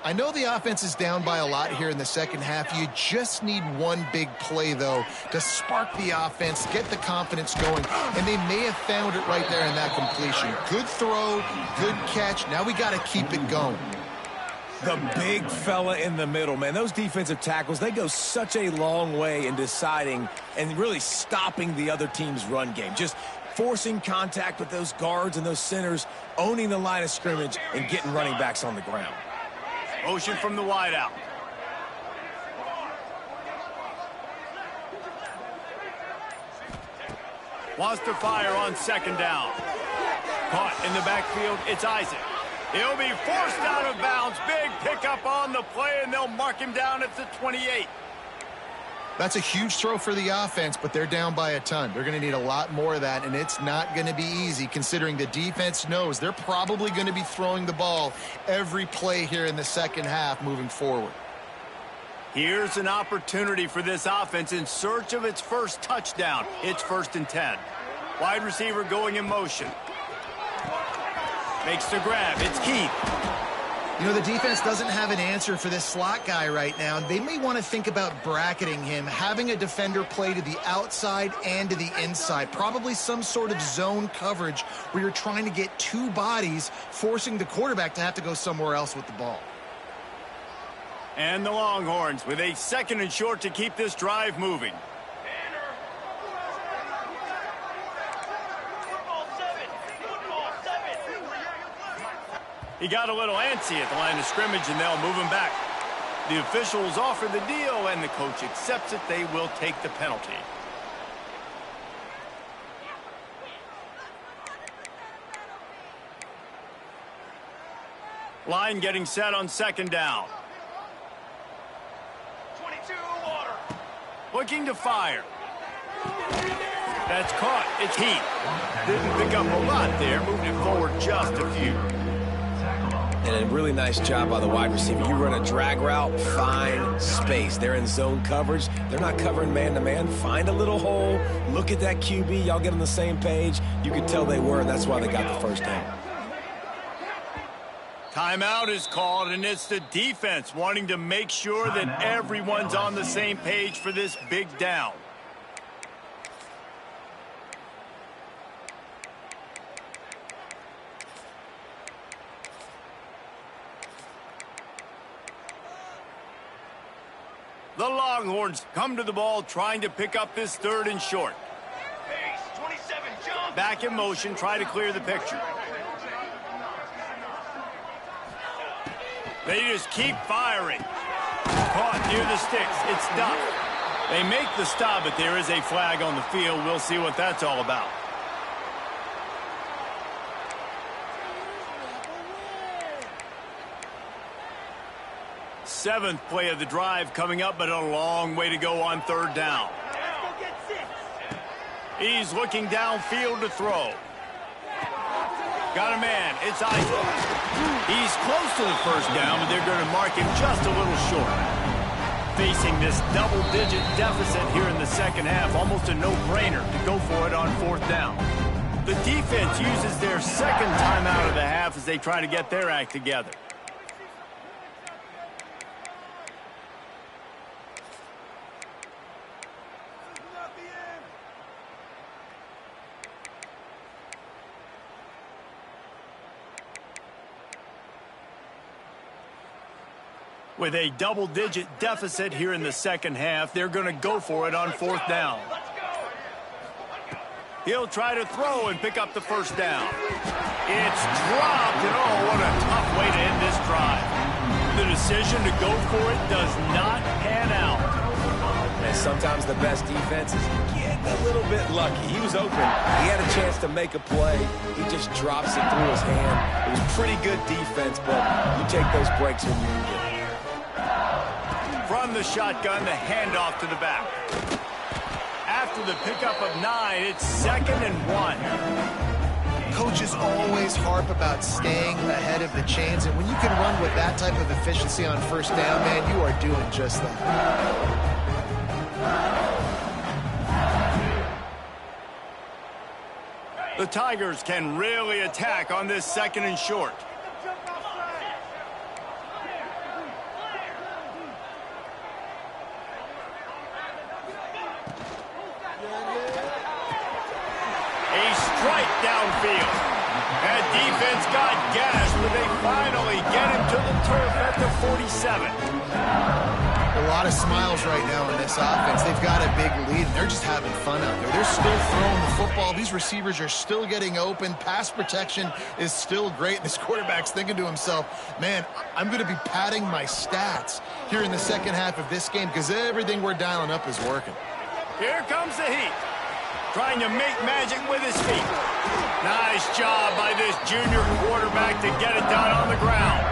I know the offense is down by a lot here in the second half. You just need one big play, though, to spark the offense, get the confidence going, and they may have found it right there in that completion. Good throw, good catch. Now we got to keep it going. The big fella in the middle, man. Those defensive tackles, they go such a long way in deciding and really stopping the other team's run game. Just forcing contact with those guards and those centers, owning the line of scrimmage, and getting running backs on the ground. Motion from the wideout. Wants to fire on second down. Caught in the backfield, it's Isaac. He'll be forced out of bounds. Big pickup on the play, and they'll mark him down at the 28. That's a huge throw for the offense, but they're down by a ton. They're going to need a lot more of that, and it's not going to be easy considering the defense knows they're probably going to be throwing the ball every play here in the second half moving forward. Here's an opportunity for this offense in search of its first touchdown. It's 1st and 10. Wide receiver going in motion. Makes the grab. It's Keith. You know, the defense doesn't have an answer for this slot guy right now. They may want to think about bracketing him, having a defender play to the outside and to the inside. Probably some sort of zone coverage where you're trying to get two bodies, forcing the quarterback to have to go somewhere else with the ball. And the Longhorns with a 2nd and short to keep this drive moving. He got a little antsy at the line of scrimmage, and they'll move him back. The officials offer the deal, and the coach accepts it. They will take the penalty. Line getting set on 2nd down. 22 water. Looking to fire. That's caught. It's Heath. Didn't pick up a lot there. Moved it forward just a few. And a really nice job by the wide receiver. You run a drag route, find space. They're in zone coverage. They're not covering man-to-man. Find a little hole. Look at that QB. Y'all get on the same page. You could tell they were, and that's why they got the first down. Timeout is called, and it's the defense wanting to make sure that everyone's on the same page for this big down. The Longhorns come to the ball trying to pick up this 3rd and short. Pace, 27, jump. Back in motion, try to clear the picture. They just keep firing. Caught near the sticks. It's stopped. They make the stop, but there is a flag on the field. We'll see what that's all about. Seventh play of the drive coming up, but a long way to go on 3rd down. He's looking downfield to throw. Got a man. It's Isaac. He's close to the first down, but they're going to mark him just a little short. Facing this double-digit deficit here in the second half, almost a no-brainer to go for it on 4th down. The defense uses their 2nd timeout of the half as they try to get their act together. With a double-digit deficit here in the second half, they're going to go for it on 4th down. He'll try to throw and pick up the first down. It's dropped, and oh, what a tough way to end this drive. The decision to go for it does not pan out. And sometimes the best defense is getting a little bit lucky. He was open. He had a chance to make a play. He just drops it through his hand. It was pretty good defense, but you take those breaks when you need it. From the shotgun, the handoff to the back. After the pickup of 9, it's 2nd and 1. Coaches always harp about staying ahead of the chains, and when you can run with that type of efficiency on 1st down, man, you are doing just that. The Tigers can really attack on this 2nd and short. Downfield. That defense got gashed, but they finally get him to the turf at the 47. A lot of smiles right now in this offense. They've got a big lead, and they're just having fun out there. They're still throwing the football. These receivers are still getting open. Pass protection is still great. This quarterback's thinking to himself, man, I'm going to be padding my stats here in the second half of this game because everything we're dialing up is working. Here comes the heat. trying to make magic with his feet. Nice job by this junior quarterback to get it done on the ground.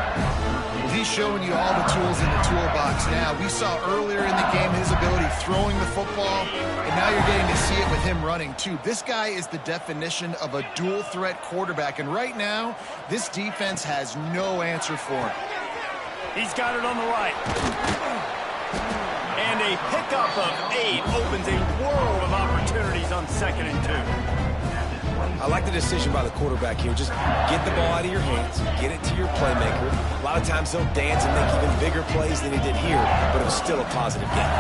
Well, he's showing you all the tools in the toolbox now. We saw earlier in the game his ability throwing the football, and now you're getting to see it with him running too. This guy is the definition of a dual-threat quarterback, and right now, this defense has no answer for him. He's got it on the right. And a pickup of 8 opens a world of opportunities on 2nd and 2. I like the decision by the quarterback here. Just get the ball out of your hands, get it to your playmaker. A lot of times he'll dance and make even bigger plays than he did here, but it was still a positive game.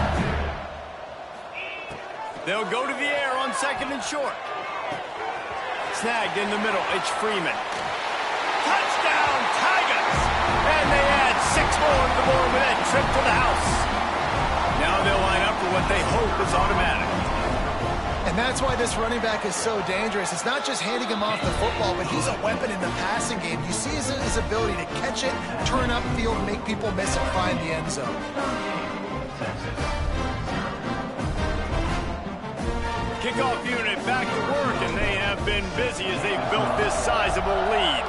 They'll go to the air on 2nd and short. Snagged in the middle. It's Freeman. Touchdown, Tigers! And they add 6 more to the board with that trip to the house. Now they'll line up for what they hope is automatic. And that's why this running back is so dangerous. It's not just handing him off the football, but he's a weapon in the passing game. You see his ability to catch it, turn upfield, make people miss, and find the end zone. Kickoff unit back to work, and they have been busy as they've built this sizable lead.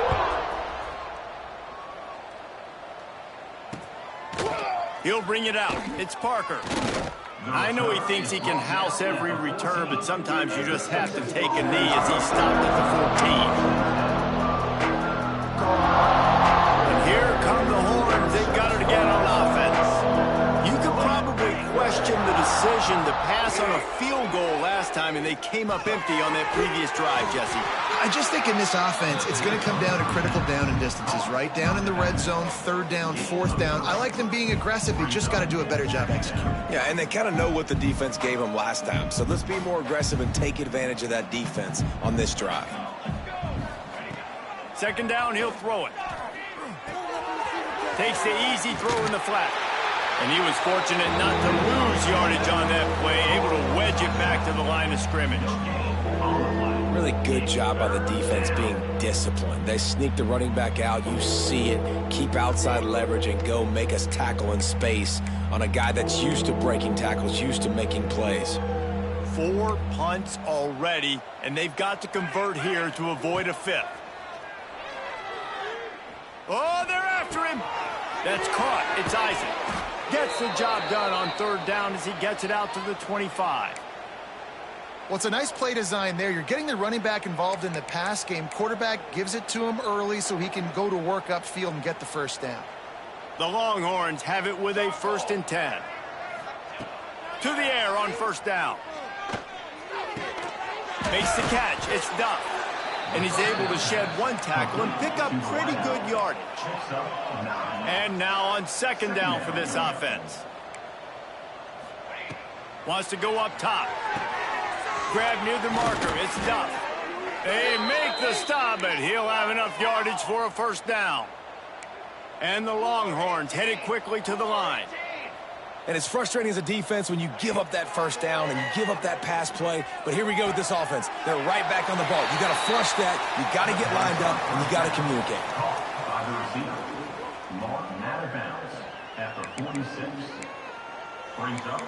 He'll bring it out. It's Parker. I know he thinks he can house every return, but sometimes you just have to take a knee as he stopped at the 14. And here come the Horns. They've got it again on offense. You could probably question the decision to pass on a field goal last time, and they came up empty on that previous drive, Jesse. I just think in this offense, it's going to come down to critical down and distances, right? Down in the red zone, 3rd down, 4th down. I like them being aggressive. They just got to do a better job executing. Yeah, and they kind of know what the defense gave them last time. So let's be more aggressive and take advantage of that defense on this drive. 2nd down, he'll throw it. Takes the easy throw in the flat. And he was fortunate not to lose yardage on that play, able to wedge it back to the line of scrimmage. Really good job by the defense being disciplined. They sneak the running back out. You see it. Keep outside leverage and go make us tackle in space on a guy that's used to breaking tackles, used to making plays. 4 punts already, and they've got to convert here to avoid a 5th. Oh, they're after him. That's caught. It's Isaac. Gets the job done on 3rd down as he gets it out to the 25. Well, it's a nice play design there. You're getting the running back involved in the pass game. Quarterback gives it to him early so he can go to work upfield and get the 1st down. The Longhorns have it with a 1st and 10. To the air on 1st down. Makes the catch. It's Duff. And he's able to shed 1 tackle and pick up pretty good yardage. And now on 2nd down for this offense. Wants to go up top. Grab near the marker. It's Duff. They make the stop, but he'll have enough yardage for a 1st down. And the Longhorns headed quickly to the line. And it's frustrating as a defense when you give up that 1st down and you give up that pass play. But here we go with this offense. They're right back on the ball. You got to flush that. You got to get lined up, and you got to communicate. Martin out of bounds at the 46. Brings up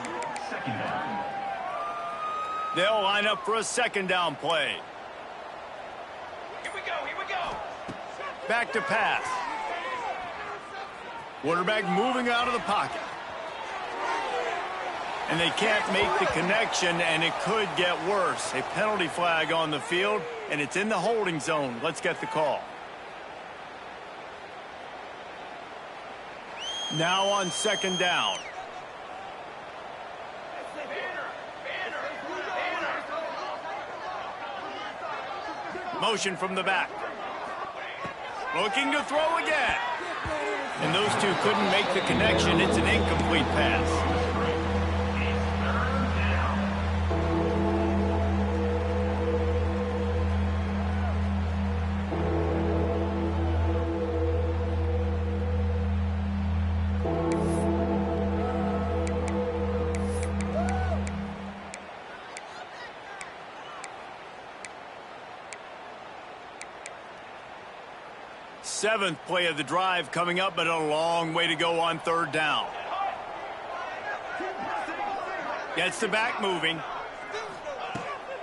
2nd down. They'll line up for a 2nd down play. Here we go, here we go. Back to pass. Quarterback moving out of the pocket. And they can't make the connection, and it could get worse. A penalty flag on the field, and it's in the holding zone. Let's get the call. Now on 2nd down. Motion from the back. Looking to throw again. And those two couldn't make the connection. It's an incomplete pass. Seventh play of the drive coming up, but a long way to go on 3rd down. Gets the back moving.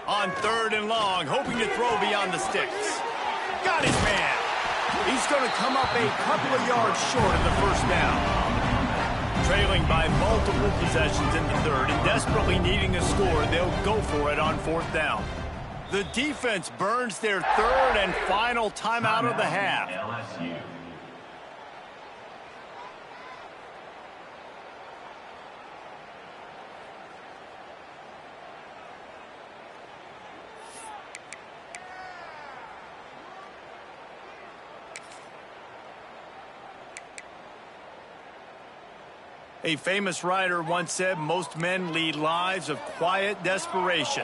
On 3rd and long, hoping to throw beyond the sticks. Got his man. He's going to come up a couple of yards short of the first down. Trailing by multiple possessions in the 3rd and desperately needing a score, they'll go for it on 4th down. The defense burns their 3rd and final timeout of the half. LSU. A famous writer once said most men lead lives of quiet desperation.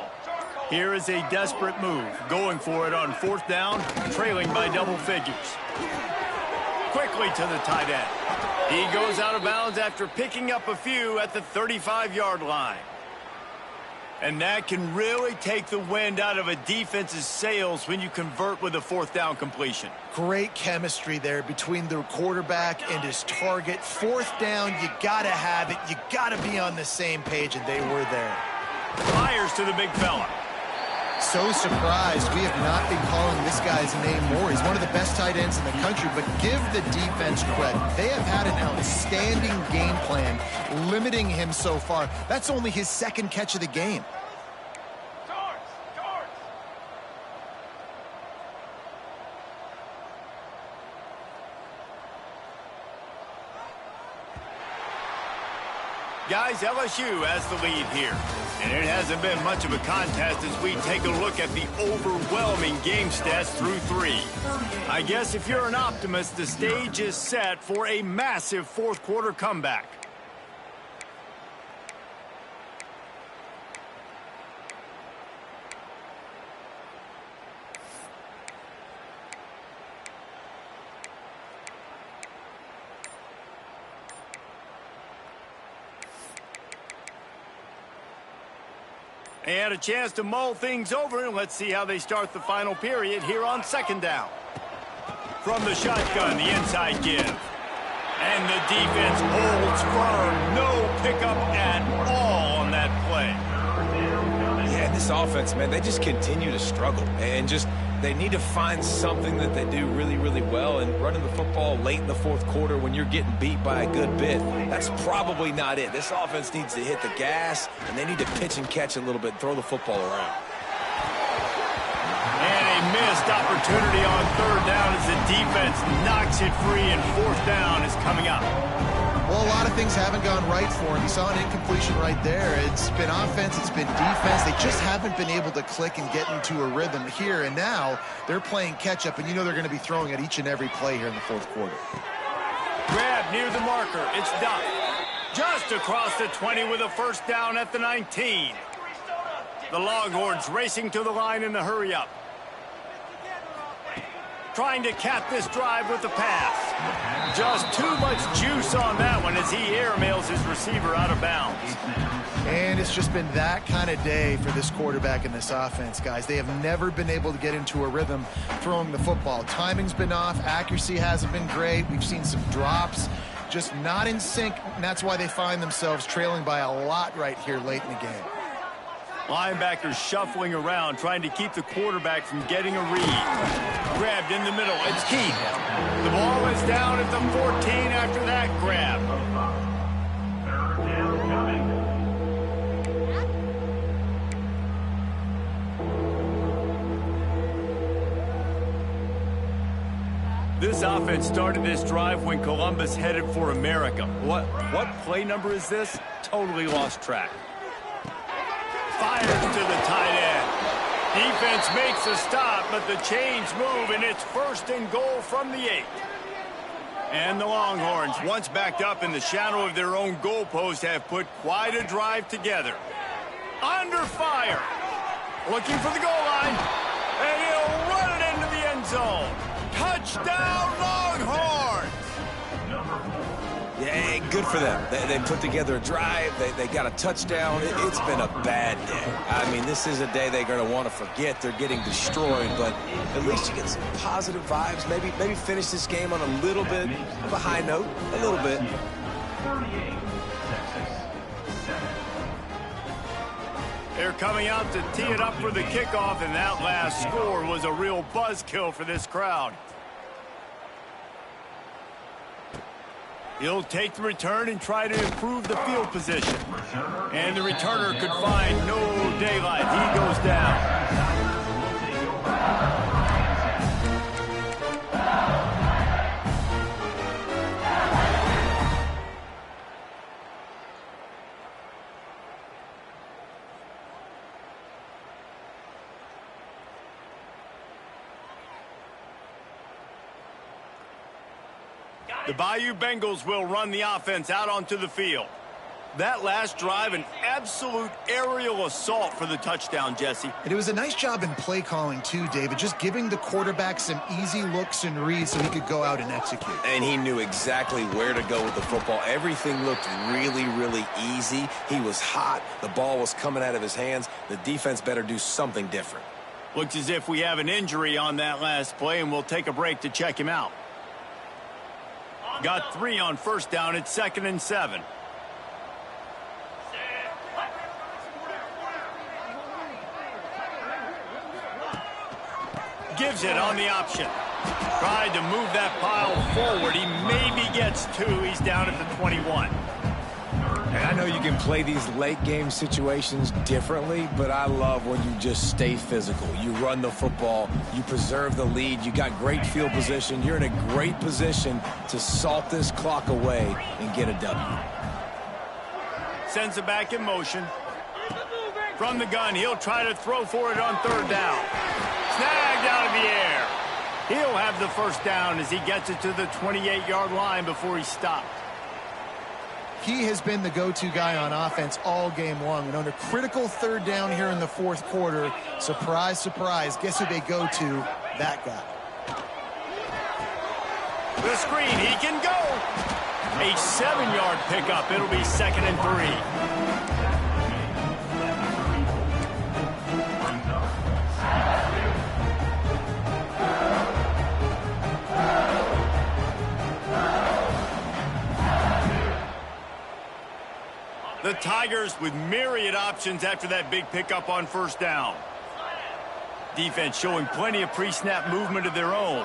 Here is a desperate move, going for it on 4th down, trailing by double figures. Quickly to the tight end. He goes out of bounds after picking up a few at the 35-yard line. And that can really take the wind out of a defense's sails when you convert with a 4th down completion. Great chemistry there between the quarterback and his target. 4th down, you got to have it. You got to be on the same page, and they were there. Fires to the big fella. So surprised we have not been calling this guy's name more. He's one of the best tight ends in the country, but give the defense credit. They have had an outstanding game plan, limiting him so far. That's only his 2nd catch of the game. Guys, LSU has the lead here. And it hasn't been much of a contest as we take a look at the overwhelming game stats through 3. I guess if you're an optimist, the stage is set for a massive 4th quarter comeback. And a chance to mull things over, and let's see how they start the final period here on 2nd down. From the shotgun, the inside give. And the defense holds firm. No pickup at all on that play. Yeah, this offense, man, they just continue to struggle. And just, they need to find something that they do really, really well. And running the football late in the 4th quarter when you're getting beat by a good bit, that's probably not it. This offense needs to hit the gas, and they need to pitch and catch a little bit and throw the football around. And a missed opportunity on 3rd down as the defense knocks it free, and 4th down is coming up. Well, a lot of things haven't gone right for him. You saw an incompletion right there. It's been offense, it's been defense. They just haven't been able to click and get into a rhythm here. And now they're playing catch-up, and you know they're going to be throwing at each and every play here in the 4th quarter. Grab near the marker. It's Duff. Just across the 20 with a 1st down at the 19. The Longhorns racing to the line in the hurry-up. Trying to cap this drive with the pass. Just too much juice on that one as he airmails his receiver out of bounds. And it's just been that kind of day for this quarterback and this offense, guys. They have never been able to get into a rhythm throwing the football. Timing's been off. Accuracy hasn't been great. We've seen some drops. Just not in sync, and that's why they find themselves trailing by a lot right here late in the game. Linebackers shuffling around, trying to keep the quarterback from getting a read. Grabbed in the middle. It's Keith. The ball is down at the 14 after that grab. 3rd down coming. This offense started this drive when Columbus headed for America. What play number is this? Totally lost track. Fires to the tight end. Defense makes a stop, but the chains move, and it's 1st and goal from the 8. And the Longhorns, once backed up in the shadow of their own goalpost, have put quite a drive together. Under fire. Looking for the goal line. And he'll run it into the end zone. Touchdown, Longhorns! Yeah, good for them. They put together a drive. They got a touchdown. It's been a bad day. I mean, this is a day they're going to want to forget. They're getting destroyed, but at least you get some positive vibes. Maybe finish this game on a little bit of a high note. A little bit. 38, Texas, 7. They're coming out to tee it up for the kickoff, and that last score was a real buzzkill for this crowd. He'll take the return and try to improve the field position. And the returner could find no daylight. He goes down. The Bayou Bengals will run the offense out onto the field. That last drive, an absolute aerial assault for the touchdown, Jesse. And it was a nice job in play calling, too, David, just giving the quarterback some easy looks and reads so he could go out and execute. And he knew exactly where to go with the football. Everything looked really, really easy. He was hot. The ball was coming out of his hands. The defense better do something different. Looks as if we have an injury on that last play, and we'll take a break to check him out. Got 3 on first down. It's 2nd and 7. Gives it on the option. Tried to move that pile forward. He maybe gets 2. He's down at the 21. And I know you can play these late game situations differently, but I love when you just stay physical. You run the football, you preserve the lead, you got great field position. You're in a great position to salt this clock away and get a W. Sends it back in motion. From the gun, he'll try to throw for it on 3rd down. Snagged out of the air. He'll have the first down as he gets it to the 28-yard line before he stopped. He has been the go-to guy on offense all game long. And on a critical 3rd down here in the 4th quarter, surprise, surprise, guess who they go to? That guy. The screen, he can go. A 7-yard pickup. It'll be 2nd and 3. The Tigers with myriad options after that big pickup on first down. Defense showing plenty of pre-snap movement of their own.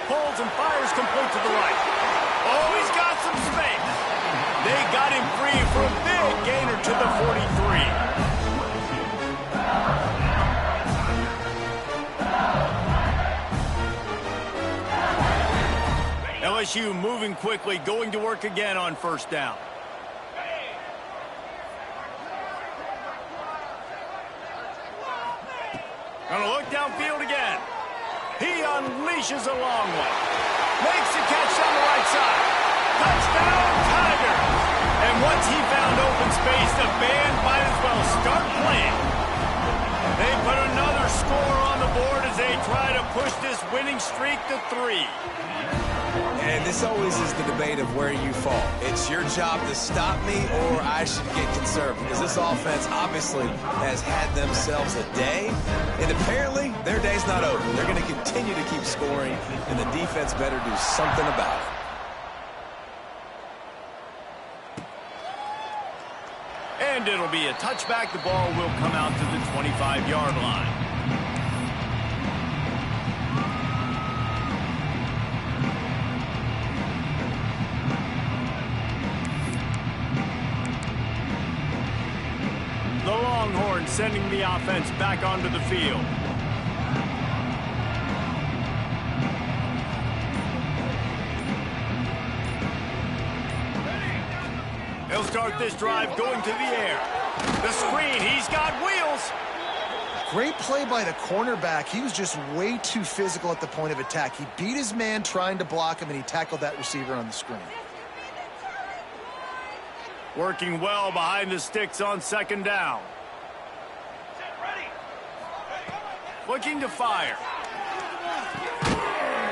Pulls and fires complete to the right. Oh, he's got some space. They got him free for a big gainer to the 43. LSU moving quickly, going to work again on first down. Gonna look downfield again. He unleashes a long one. Makes the catch on the right side. Touchdown, Tigers! And once he found open space, the band might as well start playing. They put another score on the board as they try to push this winning streak to 3. And this always is the debate of where you fall. It's your job to stop me or I should get conservative. Because this offense obviously has had themselves a day. And apparently their day's not over. They're going to continue to keep scoring. And the defense better do something about it. And it'll be a touchback. The ball will come out to the 25-yard line. The Longhorns sending the offense back onto the field. He'll start this drive going to the air. The screen, he's got wheels. Great play by the cornerback. He was just way too physical at the point of attack. He beat his man trying to block him, and he tackled that receiver on the screen. Working well behind the sticks on 2nd down. Looking to fire.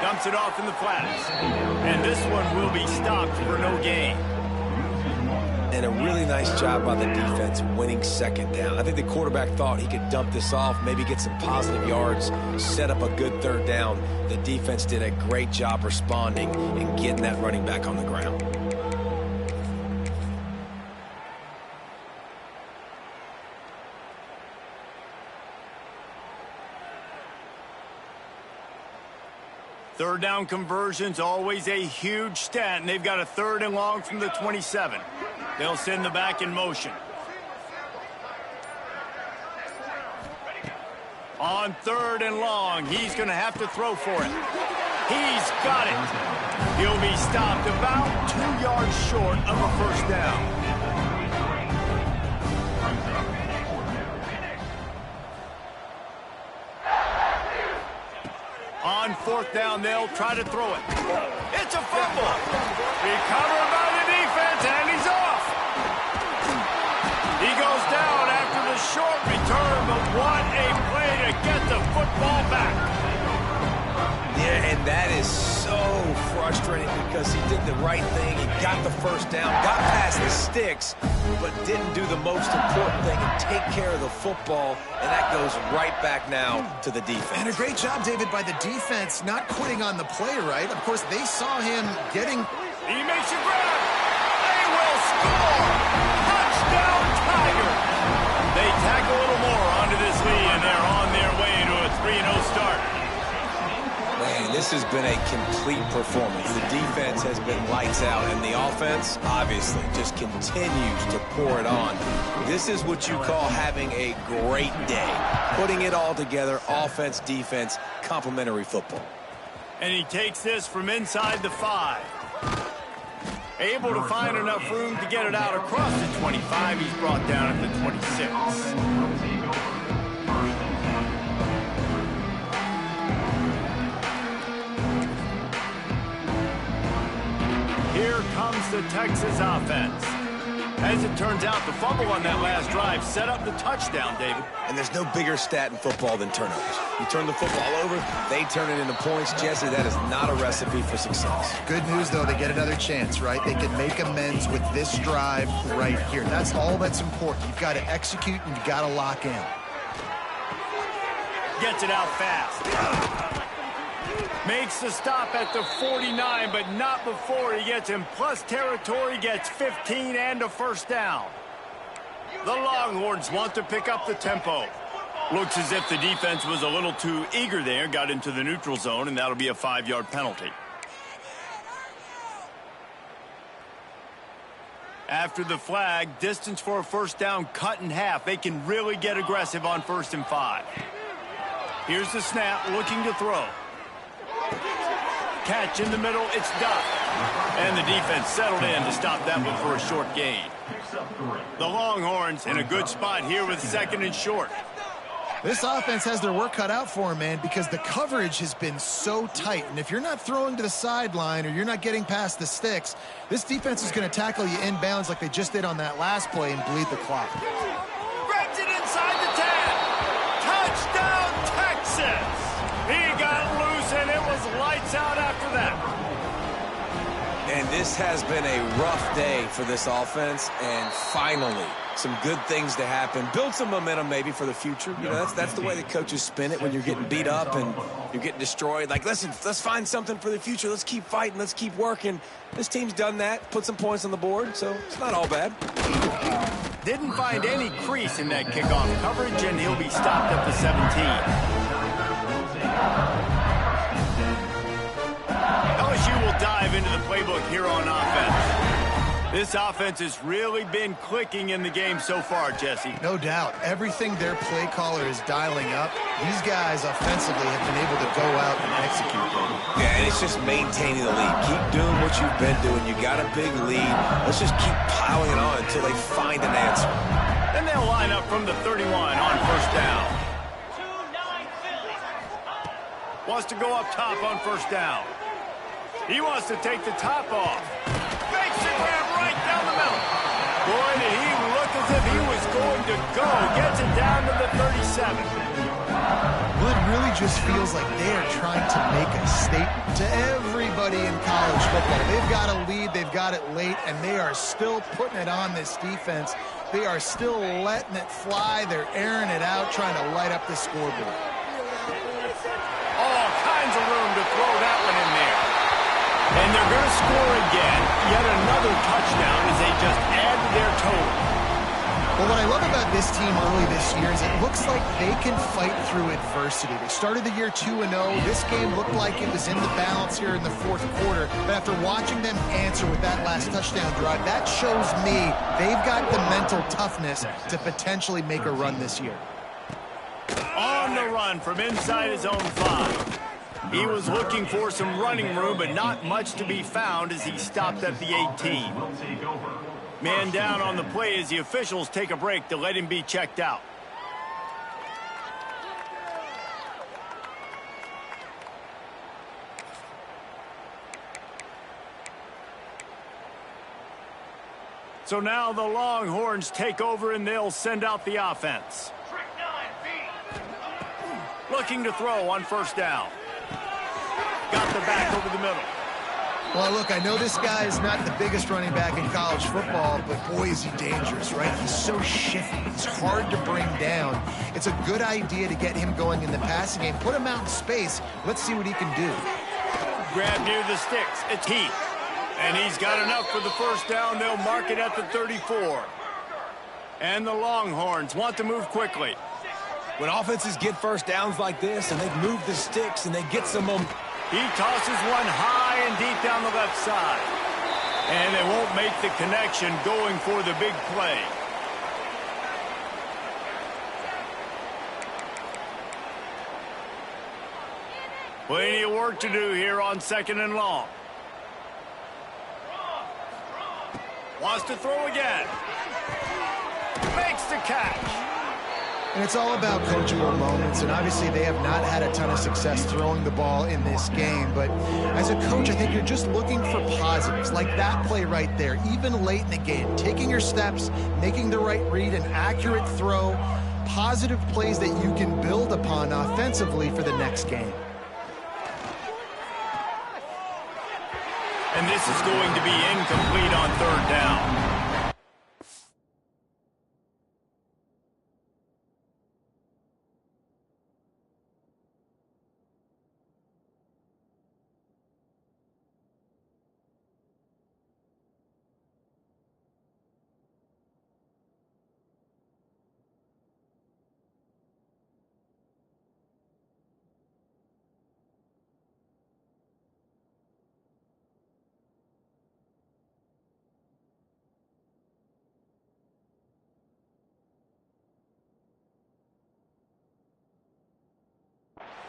Dumps it off in the flats. And this one will be stopped for no gain. And a really nice job by the defense winning 2nd down. I think the quarterback thought he could dump this off, maybe get some positive yards, set up a good 3rd down. The defense did a great job responding and getting that running back on the ground. Third down conversion's always a huge stat, and they've got a 3rd and long from the 27. They'll send the back in motion. On 3rd and long, he's going to have to throw for it. He's got it. He'll be stopped about 2 yards short of a 1st down. On 4th down, they'll try to throw it. It's a fumble. Recovered by the defense, and he's off. He goes down after the short return, but what a play to get the football back. Yeah, and that is so frustrating because he did the right thing. He got the 1st down, got past the sticks, but didn't do the most important thing and take care of the football, and that goes right back now to the defense. And a great job, David, by the defense not quitting on the play, right? Of course, they saw him getting... He makes a grab. They will score. Touchdown, Tiger. They tack a little more onto this lead, and they're on their way to a 3-0 start. Man, this has been a complete performance. The defense has been lights out, and the offense, obviously, just continues to pour it on. This is what you call having a great day. Putting it all together, offense, defense, complementary football. And he takes this from inside the 5. Able to find enough room to get it out across the 25. He's brought down at the 26. Here comes the Texas offense. As it turns out, the fumble on that last drive set up the touchdown, David. And there's no bigger stat in football than turnovers. You turn the football over, they turn it into points. Jesse, that is not a recipe for success. Good news, though, they get another chance, right? They can make amends with this drive right here. That's all that's important. You've got to execute and you've got to lock in. Gets it out fast. Makes the stop at the 49, but not before he gets in plus territory, gets 15 and a 1st down. The Longhorns want to pick up the tempo. Looks as if the defense was a little too eager there, got into the neutral zone, and that'll be a 5-yard penalty. After the flag, distance for a 1st down cut in half. They can really get aggressive on 1st and 5. Here's the snap, looking to throw. Catch in the middle, it's Duff. And the defense settled in to stop that one for a short gain. The Longhorns in a good spot here with 2nd and short. This offense has their work cut out for them, man, because the coverage has been so tight. And if you're not throwing to the sideline or you're not getting past the sticks, this defense is going to tackle you inbounds like they just did on that last play and bleed the clock. Grabs it inside the 10. Touchdown, Texas. He got loose, and it was lights out after that. And this has been a rough day for this offense, and finally, some good things to happen. Build some momentum maybe for the future. You know, that's the way the coaches spin it when you're getting beat up and you're getting destroyed. Like, listen, let's find something for the future. Let's keep fighting. Let's keep working. This team's done that, put some points on the board, so it's not all bad. Didn't find any crease in that kickoff coverage, and he'll be stopped at the 17. LSU will dive into the playbook here on offense. This offense has really been clicking in the game so far, Jesse. No doubt. Everything their play caller is dialing up, these guys offensively have been able to go out and execute. Yeah, and it's just maintaining the lead. Keep doing what you've been doing. You got a big lead. Let's just keep piling it on until they find an answer. Then they'll line up from the 31 on 1st down. Wants to go up top on 1st down. He wants to take the top off. Fakes the grab right down the middle. Boy, did he look as if he was going to go. Gets it down to the 37. Well, it really just feels like they are trying to make a statement to everybody in college football. They've got a lead, they've got it late, and they are still putting it on this defense. They are still letting it fly. They're airing it out, trying to light up the scoreboard. All kinds of room to throw that one in there. And they're going to score again. Yet another touchdown as they just add to their total. Well, what I love about this team early this year is it looks like they can fight through adversity. They started the year 2-0. This game looked like it was in the balance here in the fourth quarter. But after watching them answer with that last touchdown drive, that shows me they've got the mental toughness to potentially make a run this year. On the run from inside his own 5. He was looking for some running room, but not much to be found as he stopped at the 18. Man down on the play as the officials take a break to let him be checked out. So now the Longhorns take over and they'll send out the offense. Looking to throw on first down. Got the back over the middle. Well, look, I know this guy is not the biggest running back in college football, but boy, is he dangerous, right? He's so shifty. He's hard to bring down. It's a good idea to get him going in the passing game. Put him out in space. Let's see what he can do. Grab near the sticks. It's Heath. And he's got enough for the first down. They'll mark it at the 34. And the Longhorns want to move quickly. When offenses get first downs like this and they move the sticks and they get some momentum. He tosses one high and deep down the left side. And they won't make the connection going for the big play. Plenty of work to do here on 2nd and long. Wants to throw again. Makes the catch. And it's all about coachable moments, and obviously they have not had a ton of success throwing the ball in this game. But as a coach, I think you're just looking for positives, like that play right there, even late in the game. Taking your steps, making the right read, an accurate throw, positive plays that you can build upon offensively for the next game. And this is going to be incomplete on 3rd down.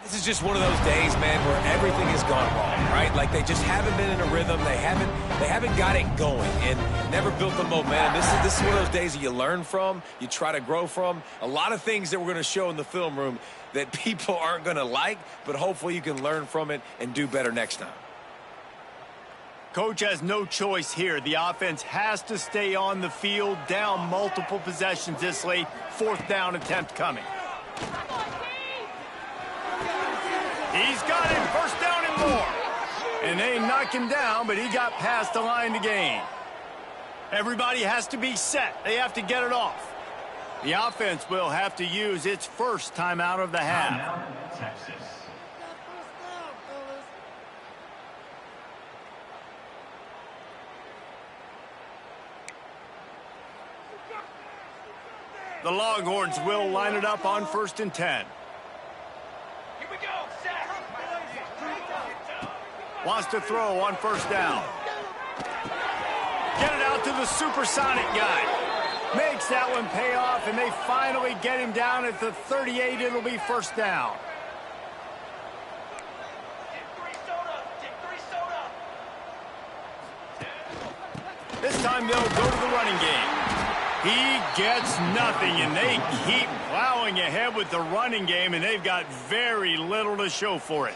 This is just one of those days, man, where everything has gone wrong, right? Like they just haven't been in a rhythm. They haven't got it going and never built the momentum. This is one of those days that you learn from, you try to grow from. A lot of things that we're going to show in the film room that people aren't going to like, but hopefully you can learn from it and do better next time. Coach has no choice here. The offense has to stay on the field, down multiple possessions this late. 4th down attempt coming. He's got him, 1st down and more. And they knock him down, but he got past the line to gain. Everybody has to be set. They have to get it off. The offense will have to use its first timeout of the half. Timeout, Texas. The Longhorns will line it up on 1st and 10. Wants to throw on 1st down. Get it out to the supersonic guy. Makes that one pay off, and they finally get him down at the 38. It'll be 1st down. This time they'll go to the running game. He gets nothing, and they keep plowing ahead with the running game, and they've got very little to show for it.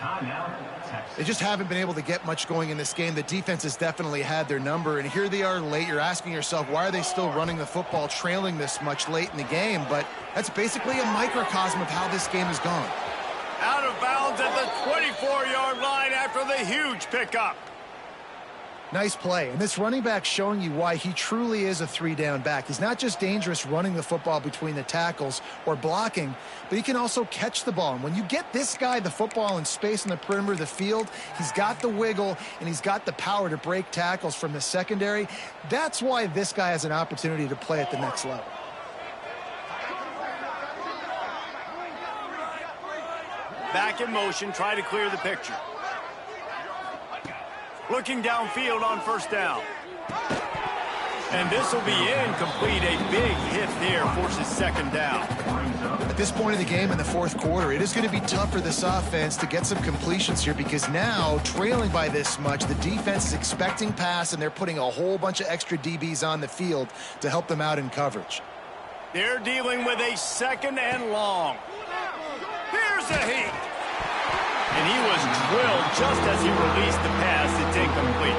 They just haven't been able to get much going in this game. The defense has definitely had their number, and here they are late. You're asking yourself, why are they still running the football, trailing this much late in the game? But that's basically a microcosm of how this game has gone. Out of bounds at the 24-yard line after the huge pickup. Nice play. And this running back showing you why he truly is a 3-down back. He's not just dangerous running the football between the tackles or blocking, but he can also catch the ball. And when you get this guy the football in space in the perimeter of the field, he's got the wiggle and he's got the power to break tackles from the secondary. That's why this guy has an opportunity to play at the next level. Back in motion, try to clear the picture. Looking downfield on first down. And this will be incomplete. A big hit there forces second down. At this point in the game in the fourth quarter, it is going to be tough for this offense to get some completions here because now, trailing by this much, the defense is expecting pass, and they're putting a whole bunch of extra DBs on the field to help them out in coverage. They're dealing with a second and long. Here's a heat. And he was drilled just as he released the pass. It's incomplete.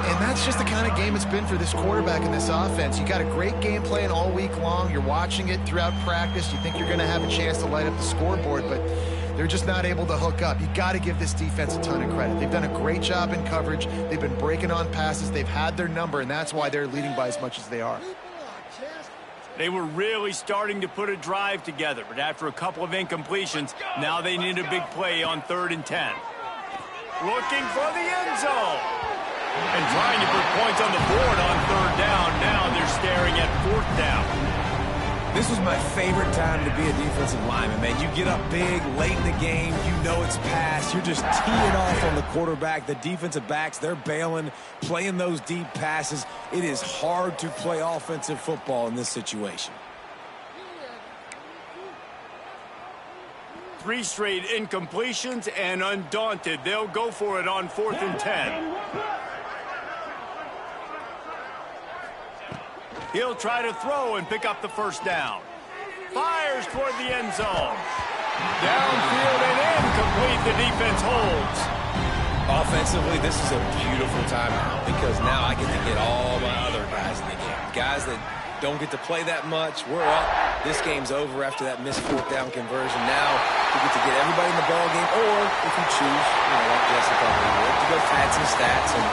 And that's just the kind of game it's been for this quarterback in this offense. You got a great game plan all week long. You're watching it throughout practice. You think you're going to have a chance to light up the scoreboard, but they're just not able to hook up. You got to give this defense a ton of credit. They've done a great job in coverage. They've been breaking on passes. They've had their number, and that's why they're leading by as much as they are. They were really starting to put a drive together, but after a couple of incompletions, now they need a big play on 3rd and 10. Looking for the end zone. And trying to put points on the board on 3rd down. Now they're staring at 4th down. This was my favorite time to be a defensive lineman, man. You get up big, late in the game, you know it's past. You're just teeing off on the quarterback. The defensive backs, they're bailing, playing those deep passes. It is hard to play offensive football in this situation. 3 straight incompletions, and undaunted, they'll go for it on 4th and 10. He'll try to throw and pick up the first down. Fires toward the end zone. Downfield and incomplete. The defense holds. Offensively, this is a beautiful timeout because now I get to get all my other guys in the game. Guys that don't get to play that much. We're up. This game's over after that missed 4th down conversion. Now we get to get everybody in the ball game, or if you choose, like Jesse thought we would, to go add some stats and